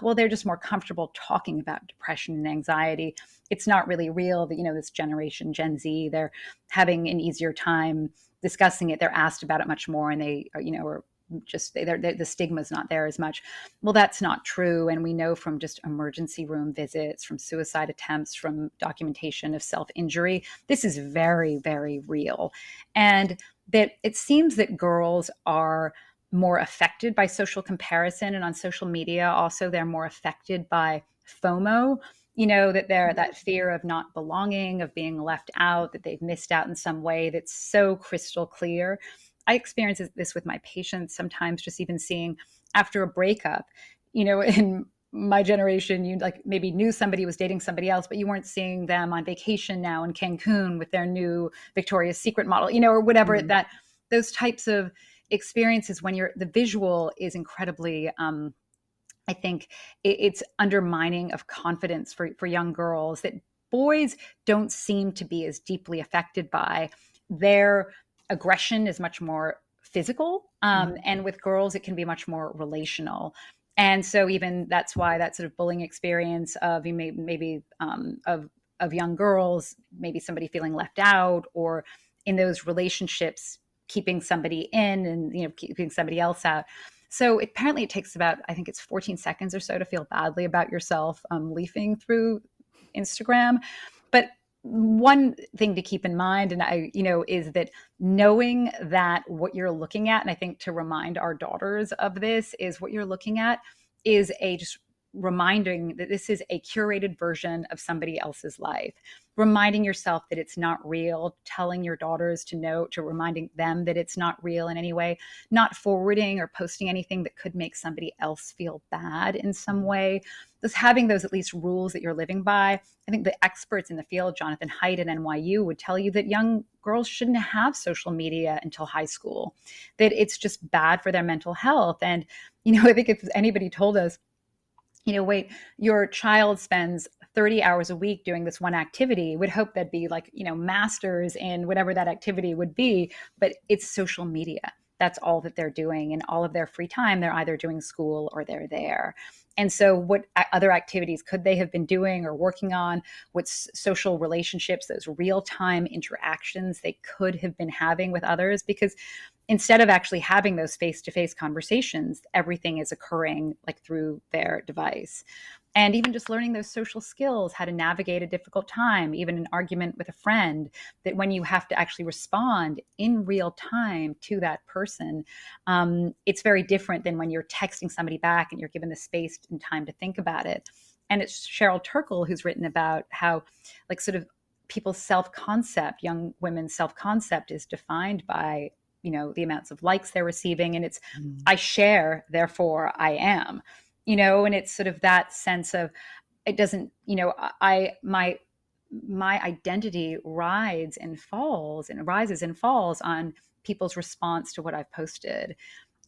well, they're just more comfortable talking about depression and anxiety. It's not really real that, this generation, Gen Z, they're having an easier time discussing it. They're asked about it much more, and they, are just the stigma is not there as much. Well, that's not true. And we know from just emergency room visits, from suicide attempts, from documentation of self-injury, this is very, very real. And that it seems that girls are more affected by social comparison, and on social media also they're more affected by FOMO, that they're that fear of not belonging, of being left out, that they've missed out in some way that's so crystal clear. I experience this with my patients sometimes, just even seeing after a breakup, in my generation, you like maybe knew somebody was dating somebody else, but you weren't seeing them on vacation now in Cancun with their new Victoria's Secret model, or whatever. Mm-hmm. That those types of experiences when the visual is incredibly, I think it's undermining of confidence for young girls that boys don't seem to be as deeply affected by. Their aggression is much more physical. And with girls, it can be much more relational. And so even that's why that sort of bullying experience of maybe of young girls, maybe somebody feeling left out, or in those relationships, keeping somebody in and, keeping somebody else out. So apparently it takes about, I think it's 14 seconds or so to feel badly about yourself leafing through Instagram. But one thing to keep in mind, and is that knowing that what you're looking at, and I think to remind our daughters of this, is what you're looking at is a just reminding that this is a curated version of somebody else's life, reminding yourself that it's not real, telling your daughters to know, to reminding them that it's not real in any way, not forwarding or posting anything that could make somebody else feel bad in some way. Just having those at least rules that you're living by. I think the experts in the field, Jonathan Haidt at NYU, would tell you that young girls shouldn't have social media until high school, that it's just bad for their mental health. And, I think if anybody told us, wait, your child spends 30 hours a week doing this one activity, would hope that'd be like, masters in whatever that activity would be, but it's social media. That's all that they're doing. And all of their free time, they're either doing school or they're there. And so what other activities could they have been doing or working on? What social relationships, those real-time interactions they could have been having with others? Because instead of actually having those face-to-face conversations, everything is occurring like through their device. And even just learning those social skills, how to navigate a difficult time, even an argument with a friend, that when you have to actually respond in real time to that person, it's very different than when you're texting somebody back and you're given the space and time to think about it. And it's Cheryl Turkle who's written about how, like, sort of people's self-concept, young women's self-concept is defined by the amounts of likes they're receiving. And it's, I share, therefore I am, and it's sort of that sense of, it doesn't, my identity rises and falls on people's response to what I've posted.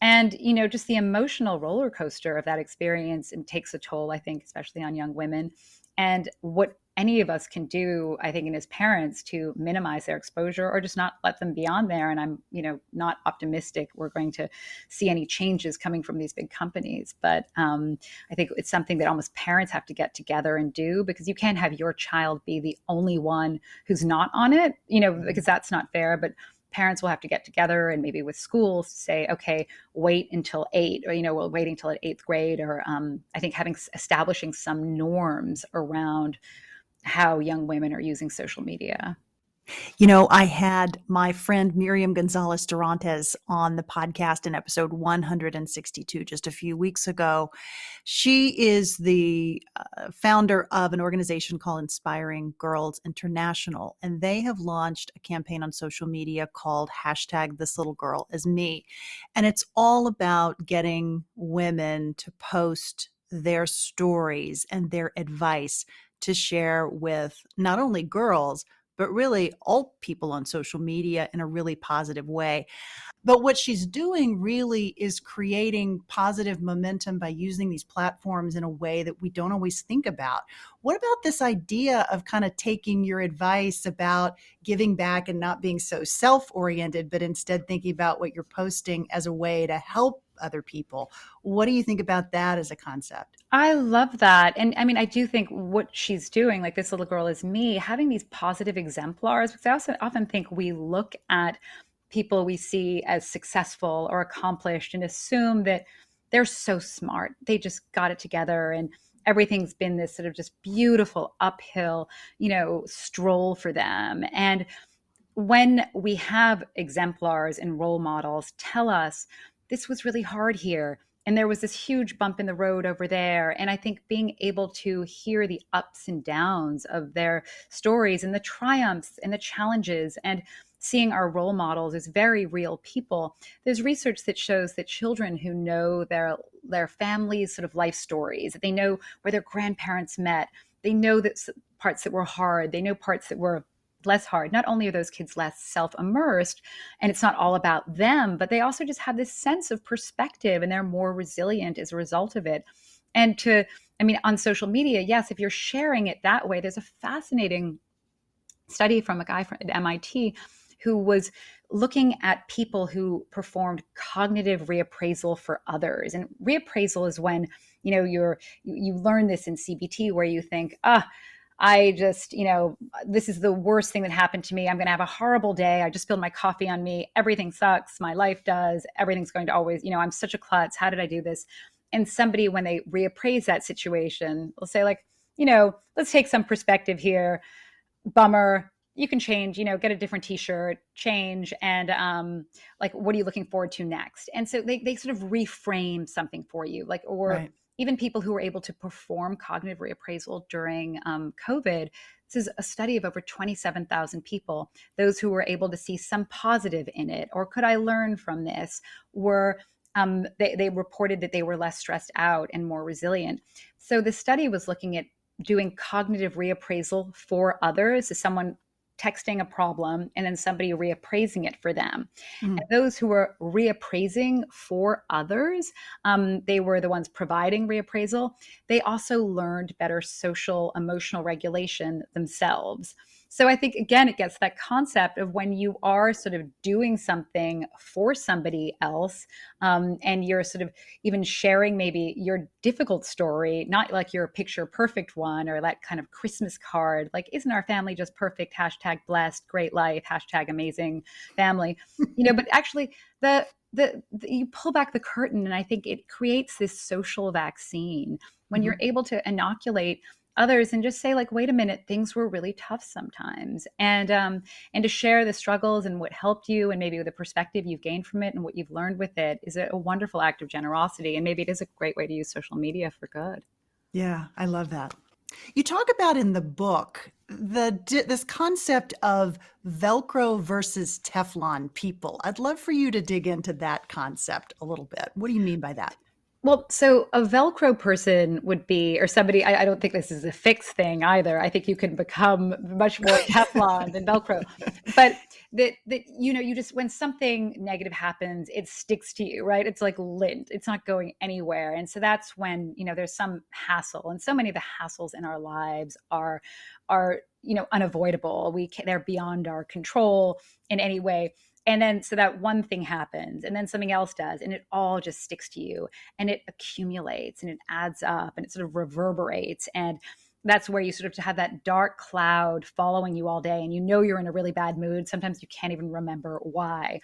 And, just the emotional roller coaster of that experience, and takes a toll, I think, especially on young women. And what any of us can do, I think, and as parents, to minimize their exposure or just not let them be on there. And I'm, not optimistic we're going to see any changes coming from these big companies. But I think it's something that almost parents have to get together and do, because you can't have your child be the only one who's not on it, because that's not fair. But parents will have to get together, and maybe with schools say, okay, wait until 8, or, we'll wait until at 8th grade, or I think establishing some norms around how young women are using social media. I had my friend Miriam Gonzalez Durantes on the podcast in episode 162 just a few weeks ago. She is the founder of an organization called Inspiring Girls International, and they have launched a campaign on social media called #ThisLittleGirlIsMe. And it's all about getting women to post their stories and their advice to share with not only girls, but really all people on social media in a really positive way. But what she's doing really is creating positive momentum by using these platforms in a way that we don't always think about. What about this idea of kind of taking your advice about giving back and not being so self-oriented, but instead thinking about what you're posting as a way to help other people? What do you think about that as a concept? I love that. And I mean, I do think what she's doing, like This Little Girl Is Me, having these positive exemplars, because I also often think we look at people we see as successful or accomplished and assume that they're so smart. They just got it together, and everything's been this sort of just beautiful uphill, stroll for them. And when we have exemplars and role models tell us this was really hard here, and there was this huge bump in the road over there. And I think being able to hear the ups and downs of their stories, and the triumphs and the challenges, and seeing our role models as very real people. There's research that shows that children who know their family's sort of life stories, that they know where their grandparents met, they know that parts that were hard, they know parts that were less hard. Not only are those kids less self-immersed, and it's not all about them, but they also just have this sense of perspective, and they're more resilient as a result of it. And on social media, yes, if you're sharing it that way, there's a fascinating study from a guy at MIT who was looking at people who performed cognitive reappraisal for others. And reappraisal is when, you learn this in CBT, where you think, I just, this is the worst thing that happened to me. I'm going to have a horrible day. I just spilled my coffee on me. Everything sucks. My life does. Everything's going to always, I'm such a klutz. How did I do this? And somebody, when they reappraise that situation, will say, like, let's take some perspective here. Bummer. You can change, get a different t-shirt, change. And like, what are you looking forward to next? And so they sort of reframe something for you, like, or, Right. even people who were able to perform cognitive reappraisal during COVID. This is a study of over 27,000 people. Those who were able to see some positive in it, or could I learn from this, were they reported that they were less stressed out and more resilient. So the study was looking at doing cognitive reappraisal for others, as someone texting a problem and then somebody reappraising it for them. Mm. And those who were reappraising for others, they were the ones providing reappraisal. They also learned better social emotional regulation themselves. So I think, again, it gets to that concept of when you are sort of doing something for somebody else, and you're sort of even sharing maybe your difficult story, not like your picture perfect one or that kind of Christmas card, like, isn't our family just perfect? Hashtag blessed, great life, hashtag amazing family, but actually you pull back the curtain, and I think it creates this social vaccine when you're Mhm. able to inoculate others and just say, like, wait a minute, things were really tough sometimes, and to share the struggles and what helped you, and maybe the perspective you've gained from it and what you've learned with it, is a wonderful act of generosity, and maybe it is a great way to use social media for good. Yeah, I love that. You talk about in the book this concept of Velcro versus Teflon people. I'd love for you to dig into that concept a little bit. What do you mean by that? Well, so a Velcro person would be, or somebody, I don't think this is a fixed thing either. I think you can become much more Teflon than Velcro. But you just, when something negative happens, it sticks to you, right? It's like lint, it's not going anywhere. And so that's when, there's some hassle. And so many of the hassles in our lives are, unavoidable. They're beyond our control in any way. And then so that one thing happens, and then something else does, and it all just sticks to you, and it accumulates and it adds up and it sort of reverberates. And that's where you sort of have that dark cloud following you all day, and you're in a really bad mood. Sometimes you can't even remember why.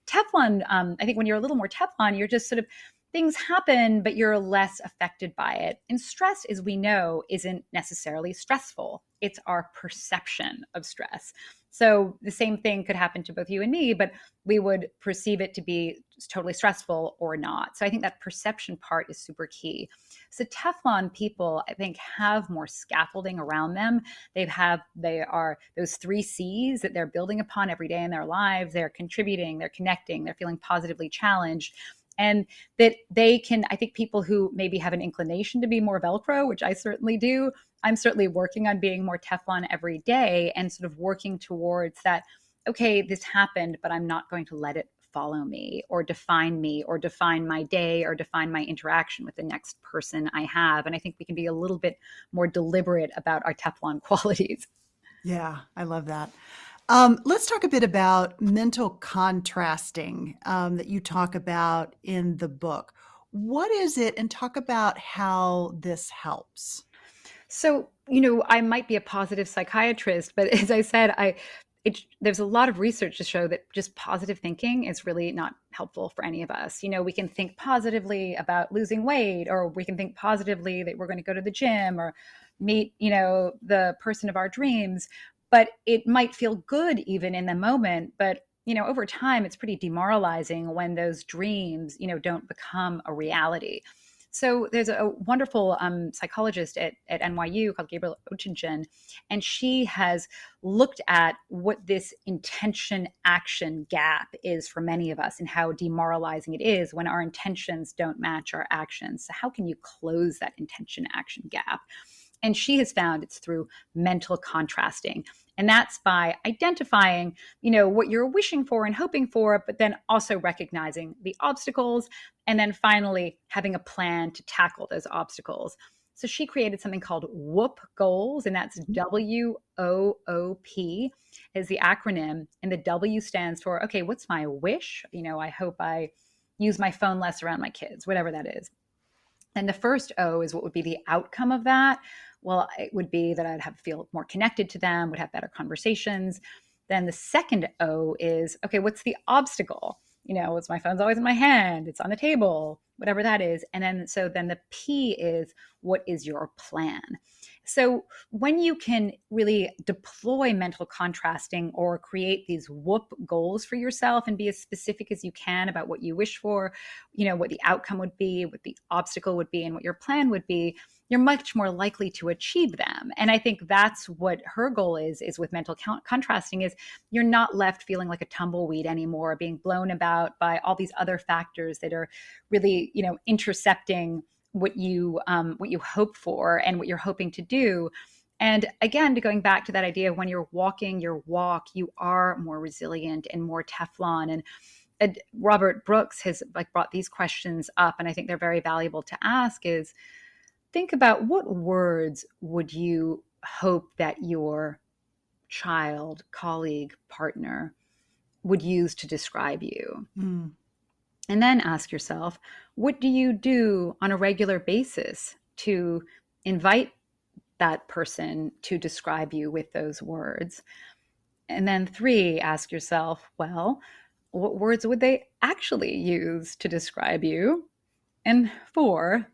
Teflon, I think when you're a little more Teflon, you're just sort of, things happen, but you're less affected by it. And stress, as we know, isn't necessarily stressful. It's our perception of stress. So the same thing could happen to both you and me, but we would perceive it to be totally stressful or not. So I think that perception part is super key. So Teflon people, I think, have more scaffolding around them. They are those 3 C's that they're building upon every day in their lives. They're contributing, they're connecting, they're feeling positively challenged. And that they can, I think people who maybe have an inclination to be more Velcro, which I certainly do, I'm certainly working on being more Teflon every day, and sort of working towards that, okay, this happened, but I'm not going to let it follow me or define my day or define my interaction with the next person I have. And I think we can be a little bit more deliberate about our Teflon qualities. Yeah, I love that. Let's talk a bit about mental contrasting that you talk about in the book. What is it? And talk about how this helps. So, I might be a positive psychiatrist, but as I said, there's a lot of research to show that just positive thinking is really not helpful for any of us. We can think positively about losing weight, or we can think positively that we're going to go to the gym or meet, the person of our dreams, but it might feel good even in the moment. But over time, it's pretty demoralizing when those dreams, don't become a reality. So there's a wonderful psychologist at NYU called Gabrielle Oettingen, and she has looked at what this intention action gap is for many of us, and how demoralizing it is when our intentions don't match our actions. So how can you close that intention action gap? And she has found it's through mental contrasting. And that's by identifying, what you're wishing for and hoping for, but then also recognizing the obstacles, and then finally having a plan to tackle those obstacles. So she created something called WOOP goals, and that's WOOP is the acronym. And the W stands for, okay, what's my wish? I hope I use my phone less around my kids, whatever that is. And the first O is what would be the outcome of that. Well, it would be that I'd feel more connected to them, would have better conversations. Then the second O is, okay, what's the obstacle? It's my phone's always in my hand, it's on the table, whatever that is. And then the P is, what is your plan? So when you can really deploy mental contrasting or create these whoop goals for yourself and be as specific as you can about what you wish for, what the outcome would be, what the obstacle would be, and what your plan would be, you're much more likely to achieve them. And I think that's what her goal is with mental contrasting, is you're not left feeling like a tumbleweed anymore, being blown about by all these other factors that are really, intercepting what you hope for and what you're hoping to do. And again, to going back to that idea of when you're walking your walk, you are more resilient and more Teflon. And Robert Brooks has brought these questions up, and I think they're very valuable to ask. Is think about, what words would you hope that your child, colleague, partner would use to describe you? Mm. And then ask yourself, what do you do on a regular basis to invite that person to describe you with those words? And then 3, ask yourself, well, what words would they actually use to describe you? And 4,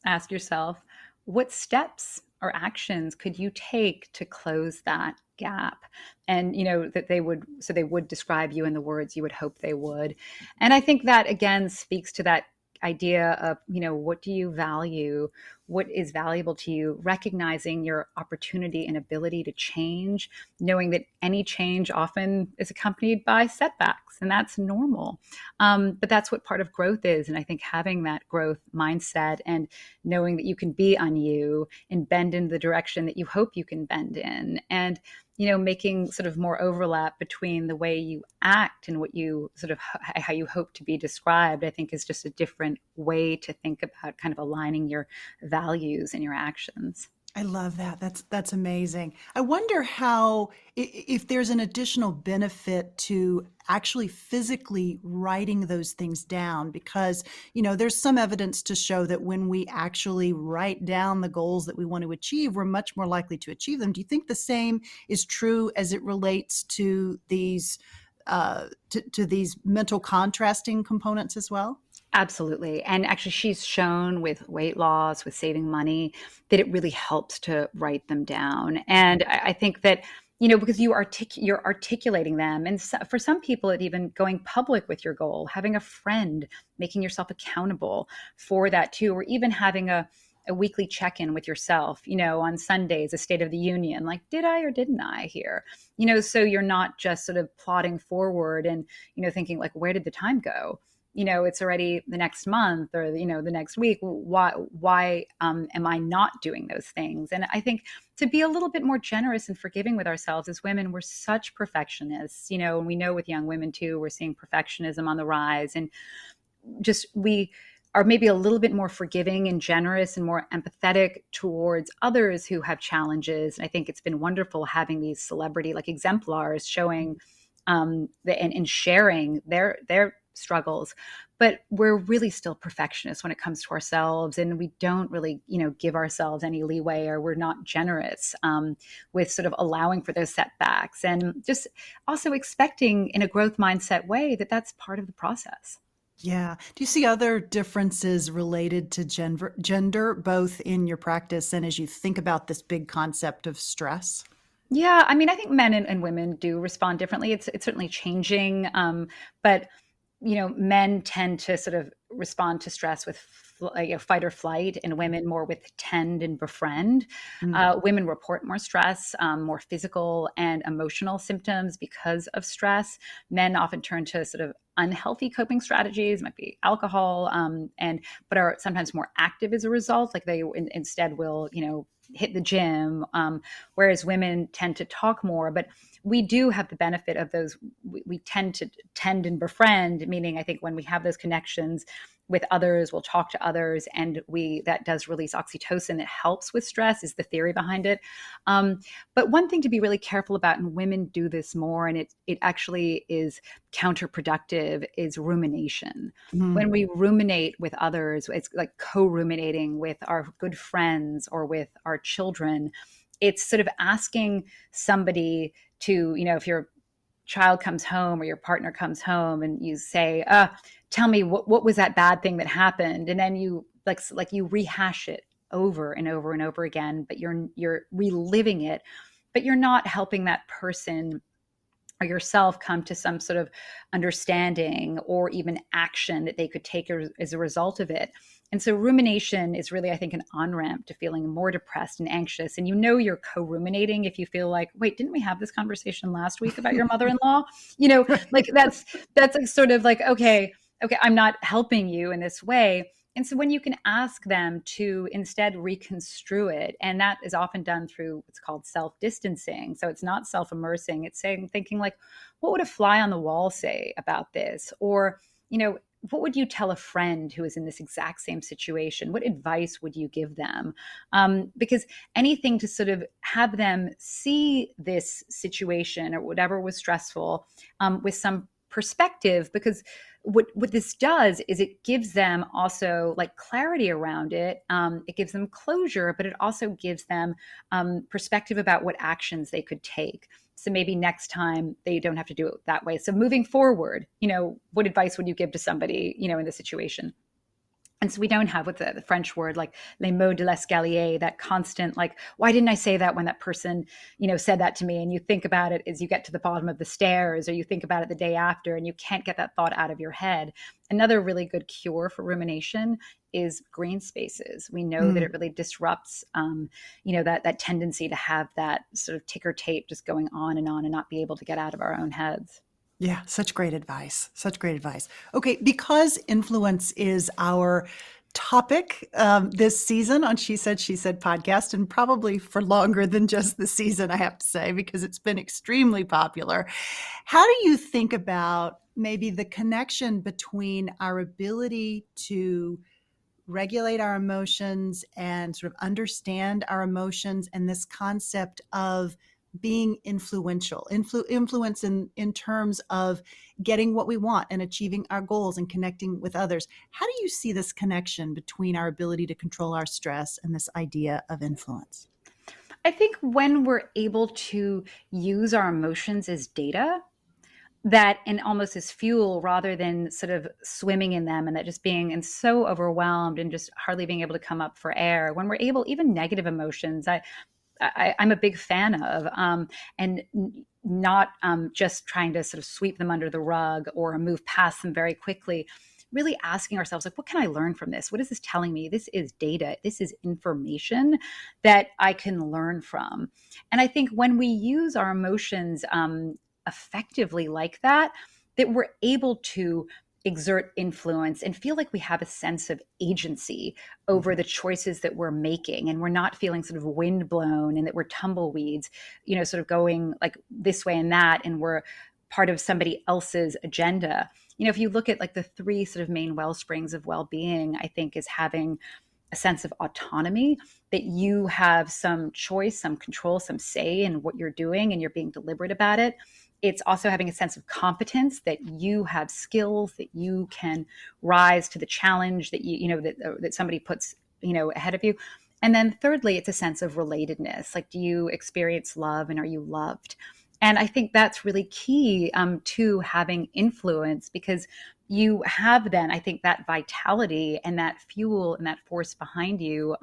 ask yourself, what steps or actions could you take to close that gap? And that they would describe you in the words you would hope they would. And I think that again speaks to that idea of, what do you value? What is valuable to you? Recognizing your opportunity and ability to change, knowing that any change often is accompanied by setbacks, and that's normal. But that's what part of growth is. And I think having that growth mindset and knowing that you can be on you and bend in the direction that you hope you can bend in, and making sort of more overlap between the way you act and what you sort of how you hope to be described, I think is just a different way to think about kind of aligning your values and your actions. I love that. That's amazing. I wonder how, if there's an additional benefit to actually physically writing those things down, because, there's some evidence to show that when we actually write down the goals that we want to achieve, we're much more likely to achieve them. Do you think the same is true as it relates to these to these mental contrasting components as well? Absolutely. And actually, she's shown with weight loss, with saving money, that it really helps to write them down. And I think that, because you're articulating them. And so, for some people, it even going public with your goal, having a friend, making yourself accountable for that too, or even having a weekly check-in with yourself, on Sundays, a State of the Union, like, did I or didn't I here? So you're not just sort of plodding forward and, thinking like, where did the time go? It's already the next month or, the next week. Why am I not doing those things? And I think to be a little bit more generous and forgiving with ourselves as women, we're such perfectionists, and we know with young women too, we're seeing perfectionism on the rise. And just, we are maybe a little bit more forgiving and generous and more empathetic towards others who have challenges. And I think it's been wonderful having these celebrity like exemplars showing and sharing their struggles. But we're really still perfectionists when it comes to ourselves, and we don't really give ourselves any leeway, or we're not generous with sort of allowing for those setbacks, and just also expecting in a growth mindset way that that's part of the process. Yeah. Do you see other differences related to gender, both in your practice and as you think about this big concept of stress? Yeah, I mean, I think men and women do respond differently. It's certainly changing, but men tend to sort of respond to stress with fight or flight, and women more with tend and befriend. Mm. Women report more stress, more physical and emotional symptoms because of stress. Men often turn to sort of unhealthy coping strategies, might be alcohol, and but are sometimes more active as a result. Like they instead will, hit the gym, whereas women tend to talk more. But we do have the benefit of those. We tend to tend and befriend, meaning I think when we have those connections with others, we'll talk to others, and that does release oxytocin that helps with stress, is the theory behind it. But one thing to be really careful about, and women do this more, and it actually is counterproductive, is rumination. Mm. When we ruminate with others, it's like co-ruminating with our good friends or with our children. It's sort of asking somebody to, if your child comes home or your partner comes home and you say, tell me what was that bad thing that happened? And then you like you rehash it over and over and over again, but you're reliving it, but you're not helping that person or yourself come to some sort of understanding or even action that they could take as a result of it. And so rumination is really, I think, an on-ramp to feeling more depressed and anxious. And you're co-ruminating if you feel like, wait, didn't we have this conversation last week about your mother-in-law? Like that's like sort of like, okay, I'm not helping you in this way. And so when you can ask them to instead reconstrue it, and that is often done through what's called self-distancing. So it's not self-immersing, it's saying, thinking like, what would a fly on the wall say about this? Or, what would you tell a friend who is in this exact same situation? What advice would you give them? Because anything to sort of have them see this situation or whatever was stressful with some perspective, because what this does is it gives them also like clarity around it. It gives them closure, but it also gives them perspective about what actions they could take. So maybe next time they don't have to do it that way. So moving forward, what advice would you give to somebody, in this situation? And so we don't have what's the French word, like les mots de l'escalier, that constant, like, why didn't I say that when that person, said that to me? And you think about it as you get to the bottom of the stairs, or you think about it the day after, and you can't get that thought out of your head. Another really good cure for rumination is green spaces. We know that it really disrupts, that tendency to have that sort of ticker tape just going on and not be able to get out of our own heads. Yeah, such great advice. Such great advice. Okay, because influence is our topic this season on She Said, She Said podcast, and probably for longer than just the season, I have to say, because it's been extremely popular. How do you think about maybe the connection between our ability to regulate our emotions and sort of understand our emotions and this concept of being influential, influence in terms of getting what we want and achieving our goals and connecting with others? How do you see this connection between our ability to control our stress and this idea of influence? I think when we're able to use our emotions as data, that and almost as fuel rather than sort of swimming in them, and that just being and so overwhelmed and just hardly being able to come up for air, when we're able, even negative emotions, I'm a big fan of, and not just trying to sort of sweep them under the rug or move past them very quickly. Really asking ourselves, like, what can I learn from this? What is this telling me? This is data. This is information that I can learn from. And I think when we use our emotions effectively like that, that we're able to exert influence and feel like we have a sense of agency over the choices that we're making, and we're not feeling sort of windblown and that we're tumbleweeds, sort of going like this way and that, and we're part of somebody else's agenda. If you look at like the three sort of main well springs of well-being, I think is having a sense of autonomy, that you have some choice, some control, some say in what you're doing, and you're being deliberate about it. It's also having a sense of competence, that you have skills, that you can rise to the challenge that that somebody puts ahead of you. And then thirdly, it's a sense of relatedness. Like, do you experience love, and are you loved? And I think that's really key to having influence, because you have then, I think, that vitality and that fuel and that force behind you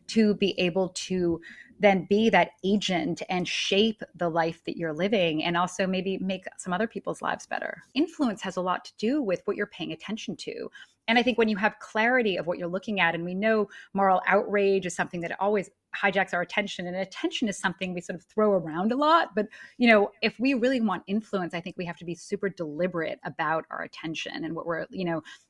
to be able to then be that agent and shape the life that you're living, and also maybe make some other people's lives better. Influence has a lot to do with what you're paying attention to. And I think when you have clarity of what you're looking at, and we know moral outrage is something that always hijacks our attention, and attention is something we sort of throw around a lot. But, if we really want influence, I think we have to be super deliberate about our attention and what we're,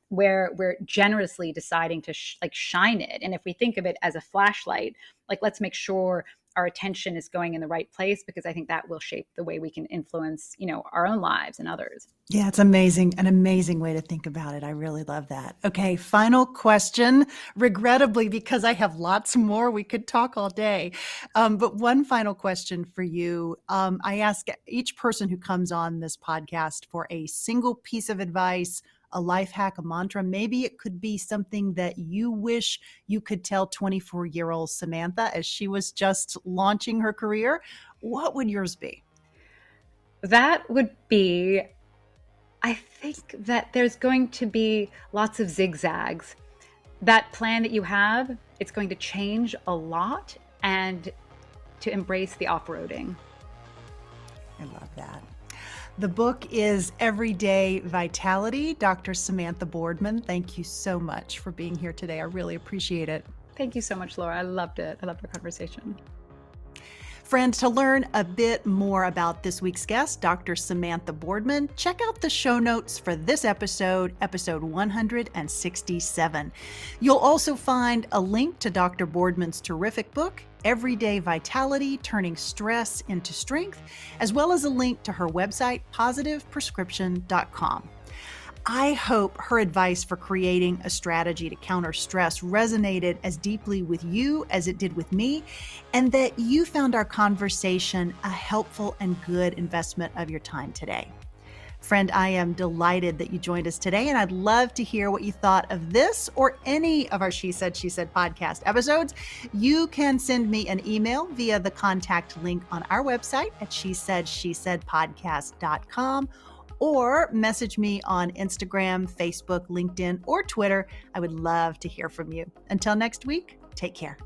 where we're generously deciding to shine it. And if we think of it as a flashlight, like, let's make sure our attention is going in the right place, because I think that will shape the way we can influence, our own lives and others. Yeah, it's amazing. An amazing way to think about it. I really love that. Okay, final question. Regrettably, because I have lots more, we could talk all day. But one final question for you. I ask each person who comes on this podcast for a single piece of advice, a life hack, a mantra. Maybe it could be something that you wish you could tell 24-year-old Samantha as she was just launching her career. What would yours be? That would be, I think that there's going to be lots of zigzags. That plan that you have it's going to change a lot, and to embrace the off-roading. I love that. The book is Everyday Vitality. Dr. Samantha Boardman, thank you so much for being here today. I really appreciate it. Thank you so much, Laura. I loved it. I loved our conversation. Friends, to learn a bit more about this week's guest, Dr. Samantha Boardman, check out the show notes for this episode, episode 167. You'll also find a link to Dr. Boardman's terrific book, Everyday Vitality, Turning Stress into Strength, as well as a link to her website, positiveprescription.com. I hope her advice for creating a strategy to counter stress resonated as deeply with you as it did with me, and that you found our conversation a helpful and good investment of your time today. Friend, I am delighted that you joined us today, and I'd love to hear what you thought of this or any of our She Said podcast episodes. You can send me an email via the contact link on our website at shesaidpodcast.com, or message me on Instagram, Facebook, LinkedIn, or Twitter. I would love to hear from you. Until next week, take care.